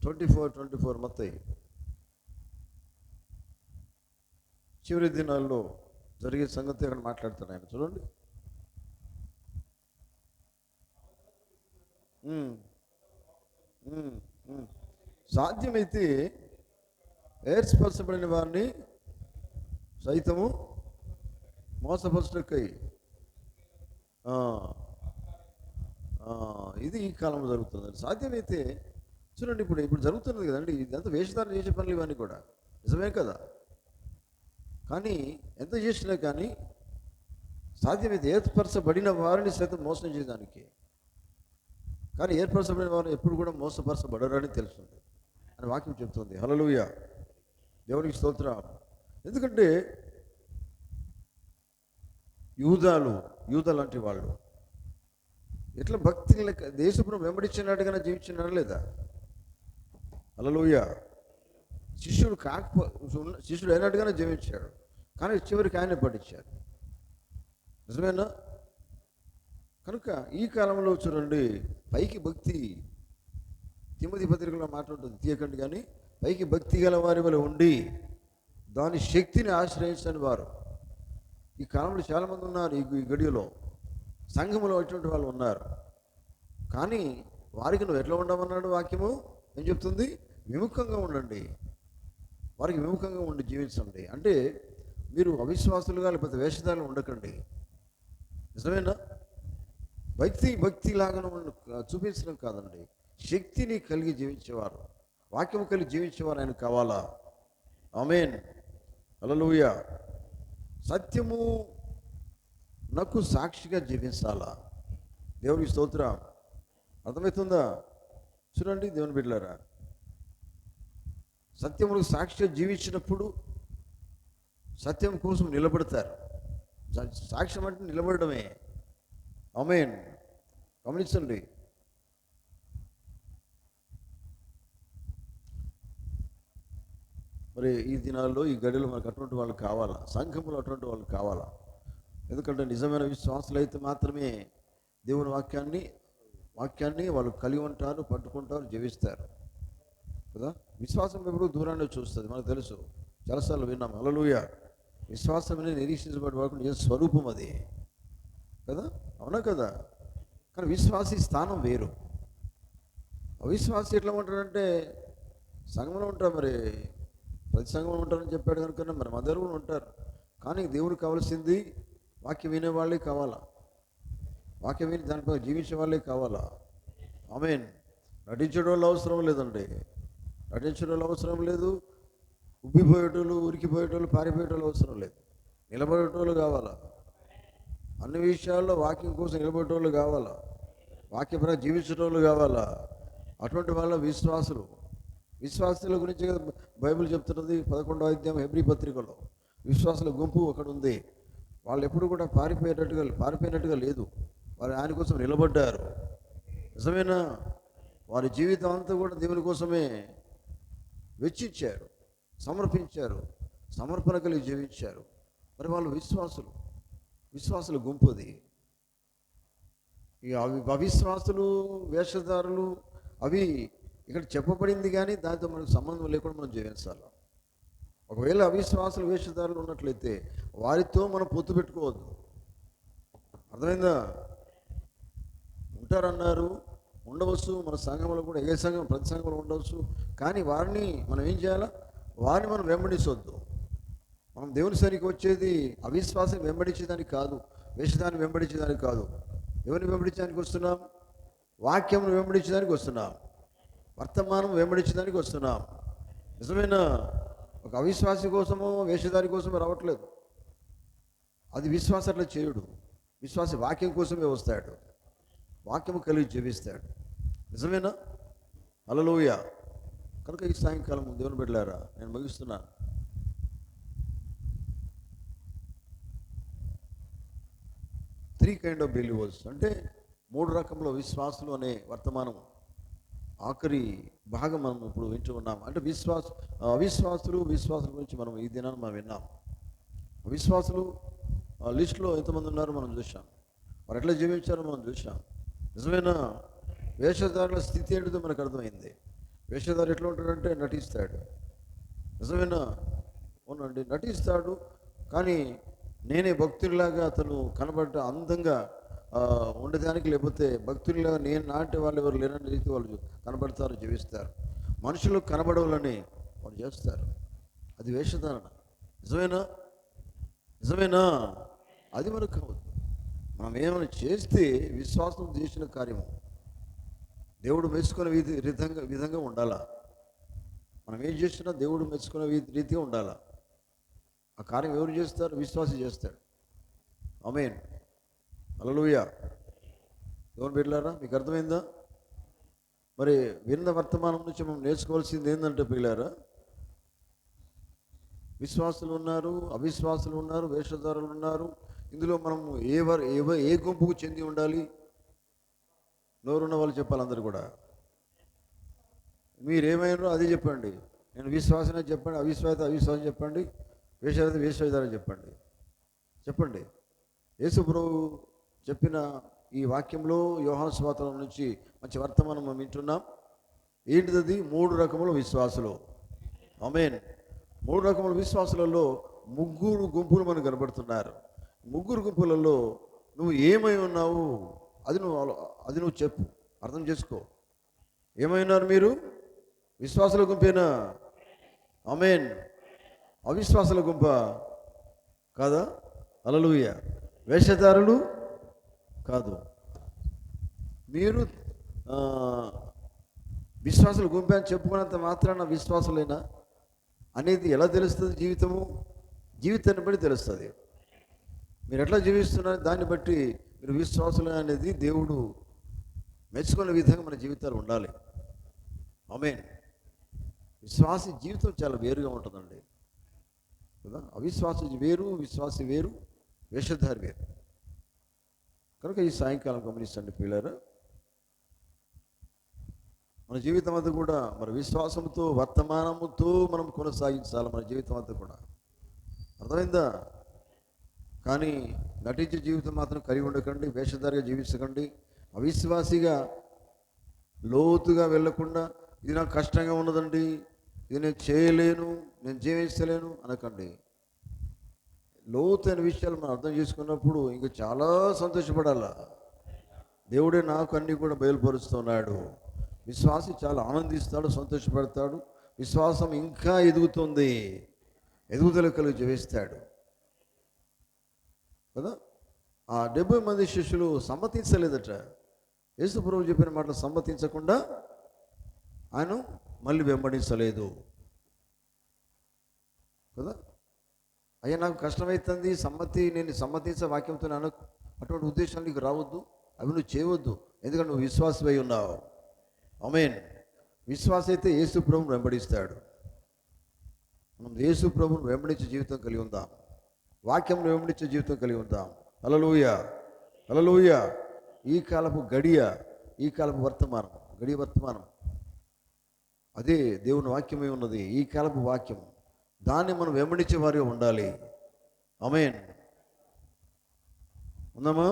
24 మత్తయి. చివరి దినాల్లో జరిగే సంగతి అక్కడ మాట్లాడుతాడు ఆయన. చూడండి, సాధ్యమైతే ఏర్పరచబడిన వారిని సైతము మోసపరచుటకై. ఇది ఈ కాలంలో జరుగుతుంది. సాధ్యమైతే చూడండి, ఇప్పుడు జరుగుతున్నది కదండి, ఇదంతా వేషధారణ చేసే పనులు ఇవన్నీ కూడా నిజమే కదా. కానీ ఎంత చేసినా కానీ సాధ్యమైతే ఏర్పరచబడిన వారిని సైతం మోసం చేయడానికి. కానీ ఏర్పరచబడిన వారు ఎప్పుడు కూడా మోసపరచబడరని తెలుస్తుంది అని వాక్యం చెప్తుంది. హల్లెలూయా, దేవునికి స్తోత్రం. ఎందుకంటే యూద లాంటి వాళ్ళు ఎట్లా భక్తి దేశపురం వెంబడించినట్టుగానే జీవించినాడు లేదా? హల్లెలూయా. శిష్యుడు అయినట్టుగానే జీవించాడు, కానీ చివరికి ఆయన పట్టించారు. నిజమేనా? కనుక ఈ కాలంలో చూడండి, పైకి భక్తి, తిమోతి పత్రికలో మాట్లాడుతుంది, తీయకండి, కానీ పైకి భక్తి గల వారి వల్ల ఉండి దాని శక్తిని ఆశ్రయించని వారు ఈ కాలంలో చాలామంది ఉన్నారు. ఈ గడియలో సంఘములో అటువంటి వాళ్ళు ఉన్నారు. కానీ వారికి నువ్వు ఎట్లా ఉండమన్నాడు వాక్యము? ఏం చెప్తుంది? విముఖంగా ఉండండి, వారికి విముఖంగా ఉండి జీవించండి. అంటే మీరు అవిశ్వాసులుగా లేకపోతే వేషధారులు ఉండకండి. నిజమేనా? భక్తి లాగా చూపించడం కాదండి, శక్తిని కలిగి జీవించేవారు, వాక్యం కలిగి జీవించేవారు ఆయన కావాలా. ఆమేన్. హల్లెలూయా. సత్యము నాకు సాక్షిగా జీవించాలా. దేవునికి స్తోత్రం. అర్థమవుతుందా? చూడండి దేవుని బిడ్డలారా, సత్యములకు సాక్షిగా జీవించినప్పుడు సత్యం కోసం నిలబడతారు. సాక్ష్యం అంటే నిలబడమే. ఆమేన్. గమనించండి. మరి ఈ దినాల్లో ఈ గడిలో మనకు అటువంటి వాళ్ళు కావాలా, సంఘములు అటువంటి వాళ్ళు కావాలా. ఎందుకంటే నిజమైన విశ్వాసులు అయితే మాత్రమే దేవుని వాక్యాన్ని వాళ్ళు కలిగి ఉంటారు, పట్టుకుంటారు, జీవిస్తారు కదా. విశ్వాసం ఎప్పుడు దూరాన్ని చూస్తుంది, మనకు తెలుసు, చాలాసార్లు విన్నాం. హల్లెలూయా. విశ్వాసం అనేది నిరీక్షించబడి వరకు నిజ స్వరూపం అది కదా, అవునా కదా. కానీ విశ్వాసి స్థానం వేరు. అవిశ్వాసి ఎట్లా ఉంటాడంటే సంఘంలో ఉంటారు, మరి ప్రతి సంఘంలో ఉంటారని చెప్పాడు కనుక మరి మదరు కూడా ఉంటారు. కానీ దేవుడికి కావాల్సింది వాక్యం వినే వాళ్ళే కావాలా, వాక్యం విని దానిపై జీవించే వాళ్ళే కావాలా. ఆమేన్. నటించడం వాళ్ళు అవసరం లేదండి, నటించడం వాళ్ళు అవసరం లేదు, ఉబ్బిపోయేటోళ్ళు, ఉరికిపోయేటోళ్ళు, పారిపోయేటోళ్ళు అవసరం లేదు. నిలబడేటోళ్ళు కావాలా, అన్ని విషయాల్లో వాక్యం కోసం నిలబడేటోళ్ళు కావాలా, వాక్యపరంగా జీవించేటోళ్ళు కావాలా. అటువంటి వాళ్ళ విశ్వాసుల గురించి కదా బైబిల్ చెప్తున్నది. 11వ అధ్యాయం హెబ్రీ పత్రికలో విశ్వాసుల గుంపు ఒకటి ఉంది. వాళ్ళు ఎప్పుడు కూడా పారిపోయినట్టుగా లేదు, వారు ఆయన కోసం నిలబడ్డారు. నిజమేనా? వారి జీవితం అంతా కూడా దేవుని కోసమే వెచ్చించారు, సమర్పించారు, సమర్పణ కలిగి జీవించారు. మరి వాళ్ళు విశ్వాసుల గుంపు అది. ఇక అవిశ్వాసులు, వేషధారులు అవి ఇక్కడ చెప్పబడింది, కానీ దాంతో మనకు సంబంధం లేకుండా మనం జీవించాలి. ఒకవేళ అవిశ్వాసులు, వేషధారులు ఉన్నట్లయితే వారితో మనం పొత్తు పెట్టుకోవద్దు. అర్థమైందా? ఉంటారన్నారు, ఉండవచ్చు. మన సంఘంలో కూడా ఏ సంఘం, ప్రతి సంఘంలో ఉండవచ్చు. కానీ వారిని మనం ఏం చేయాలా? వారిని మనం వెంబడించవద్దు. మనం దేవుని సరికి వచ్చేది అవిశ్వాసం వెంబడించేదానికి కాదు, వేషధాన్ని వెంబడించేదానికి కాదు. ఎవరిని వెంబడించడానికి వస్తున్నాం? వాక్యం వెంబడించడానికి వస్తున్నాం, వర్తమానం వెంబడించడానికి వస్తున్నాం. నిజమైన ఒక అవిశ్వాసి కోసమో వేషధారి కోసమో రావట్లేదు. అది విశ్వాసం అట్లా చేయడు. విశ్వాసి వాక్యం కోసమే వస్తాడు, వాక్యము కలిగి జీవిస్తాడు. నిజమేనా? హల్లెలూయా. కనుక ఈ సాయంకాలం దేవుని బిడ్డలారా, నేను ముగిస్తున్నా. త్రీ కైండ్ ఆఫ్ బిలీవర్స్ అంటే 3 రకముల విశ్వాసులు అనే వర్తమానం ఆఖరి భాగం మనం ఇప్పుడు వింటూ ఉన్నాం. అంటే అవిశ్వాసుల గురించి మనం ఈ దినాన్ని మనం విన్నాం. విశ్వాసులు లిస్టులో ఎంతమంది ఉన్నారో మనం చూసాం, వారు ఎట్లా జీవించారో మనం చూసాం. నిజమైన వేషధారుల స్థితి ఏంటిదో మనకు అర్థమైంది. వేషధారు ఎట్లా ఉంటాడంటే నటిస్తాడు. నిజమైన అవునండి, నటిస్తాడు. కానీ నేనే భక్తుడిలాగా అతను కనబడ్డ అందంగా ఉండేదానికి, లేకపోతే భక్తుడిలాగా నేను నాటి వాళ్ళు ఎవరు లేనని రీతి వాళ్ళు కనబడతారు, జీవిస్తారు. మనుషులు కనబడవాలని వాళ్ళు చేస్తారు. అది వేషధారణ. నిజమేనా? అది మనకు కావద్దు. మనం ఏమైనా చేస్తే విశ్వాసం చేసిన కార్యము దేవుడు మెచ్చుకునే విధంగా ఉండాలా. మనం ఏం చేసినా దేవుడు మెచ్చుకునే రీతిగా ఉండాలా. ఆ కార్యం ఎవరు చేస్తారు? విశ్వాసి చేస్తాడు. ఆమేన్. హల్లెలూయా. దేవుని బిడ్డలారా, మీకు అర్థమైందా? మరి విన్న వర్తమానం నుంచి మనం నేర్చుకోవాల్సింది ఏంటంటే పిల్లారా, విశ్వాసులు ఉన్నారు, అవిశ్వాసులు ఉన్నారు, వేషధారులు ఉన్నారు. ఇందులో మనము ఏ గుంపుకు చెంది ఉండాలి? నోరున్న వాళ్ళు చెప్పాలి. అందరూ కూడా మీరేమైనారో అది చెప్పండి. నేను విశ్వాసనే చెప్పండి, అవిశ్వాసం చెప్పండి, వేషధారని చెప్పండి. యేసు ప్రభువు చెప్పిన ఈ వాక్యంలో యోహాను సువార్త నుంచి మంచి వర్తమానం మనం వింటున్నాం. ఏంటిది? 3 రకముల విశ్వాసులు. ఆమేన్. 3 రకముల విశ్వాసులలో 3 గుంపులు మనకు కనబడుతున్నారు. 3 గుంపులలో నువ్వు ఏమై ఉన్నావు అది నువ్వు చెప్పు, అర్థం చేసుకో. ఏమైనారు మీరు? విశ్వాసుల గుంపేనా? ఆమేన్. అవిశ్వాసుల గుంప కాదా? హల్లెలూయా. వేషధారులు కాదు. మీరు ఆ, విశ్వాసులు గుంపు అని చెప్పుకున్నంత మాత్రాన విశ్వాసులైనా అనేది ఎలా తెలుస్తుంది? జీవితాన్ని బట్టి తెలుస్తుంది. మీరు ఎట్లా జీవిస్తున్నారు దాన్ని బట్టి మీరు విశ్వాసులు అనేది దేవుడు మెచ్చుకునే విధంగా మన జీవితాలు ఉండాలి. ఆమేన్. విశ్వాసి జీవితం చాలా వేరుగా ఉంటుందండి కదా. అవిశ్వాసి వేరు, విశ్వాసి వేరు, వేషధారి వేరు. కనుక ఈ సాయంకాలం గమనించండి పిల్లలు, మన జీవితం అంతా కూడా మన విశ్వాసంతో వర్తమానముతో మనం కొనసాగించాలి మన జీవితం అంతా కూడా. అర్థమైందా? కానీ నటించే జీవితం మాత్రం కలిగి ఉండకండి, వేషధారిగా జీవించకండి. అవిశ్వాసిగా లోతుగా వెళ్ళకుండా ఇది నాకు కష్టంగా ఉన్నదండి, ఇది నేను చేయలేను, నేను జీవించలేను అనకండి. లోతైన విషయాలు మనం అర్థం చేసుకున్నప్పుడు ఇంకా చాలా సంతోషపడాల. దేవుడే నాకు అన్నీ కూడా బయలుపరుస్తున్నాడు. విశ్వాసి చాలా ఆనందిస్తాడు, సంతోషపడతాడు. విశ్వాసం ఇంకా ఎదుగుతుంది, ఎదుగుదల కలిగి జీవిస్తాడు కదా. ఆ 70 మంది శిష్యులు సమ్మతించలేదట. యేసు ప్రభువు చెప్పిన మాటలు సమ్మతించకుండా ఆయన మళ్ళీ వెంబడించలేదు కదా. అయ్యా నాకు కష్టమవుతుంది, నేను సమ్మతించే వాక్యంతో అటువంటి ఉద్దేశాలు నీకు రావద్దు, అవి నువ్వు చేయవద్దు, ఎందుకంటే నువ్వు విశ్వాసమై ఉన్నావు. ఆమేన్. విశ్వాస అయితే యేసు ప్రభువును వెంబడిస్తాడు. మనం యేసు ప్రభువును వెంబడించే జీవితం కలిగి ఉందాం, వాక్యం వెంబడించే జీవితం కలిగి ఉందాం. హల్లెలూయా, హల్లెలూయా. ఈ కాలపు గడియ, ఈ కాలపు వర్తమానం అదే దేవుని వాక్యమై ఉన్నది, ఈ కాలపు వాక్యం. దాన్ని మనం వెంబడించే వారిగా ఉండాలి. ఆమేన్. ఉందామా?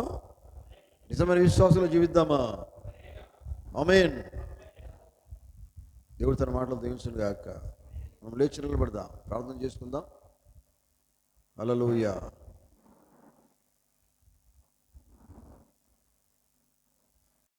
నిజమైన విశ్వాసంలో జీవిద్దామా? ఆమేన్. దేవుడు తన మాటలు దీవించును గాక. మనం లేచి నిలబడదాం, ప్రార్థన చేసుకుందాం. హల్లెలూయా.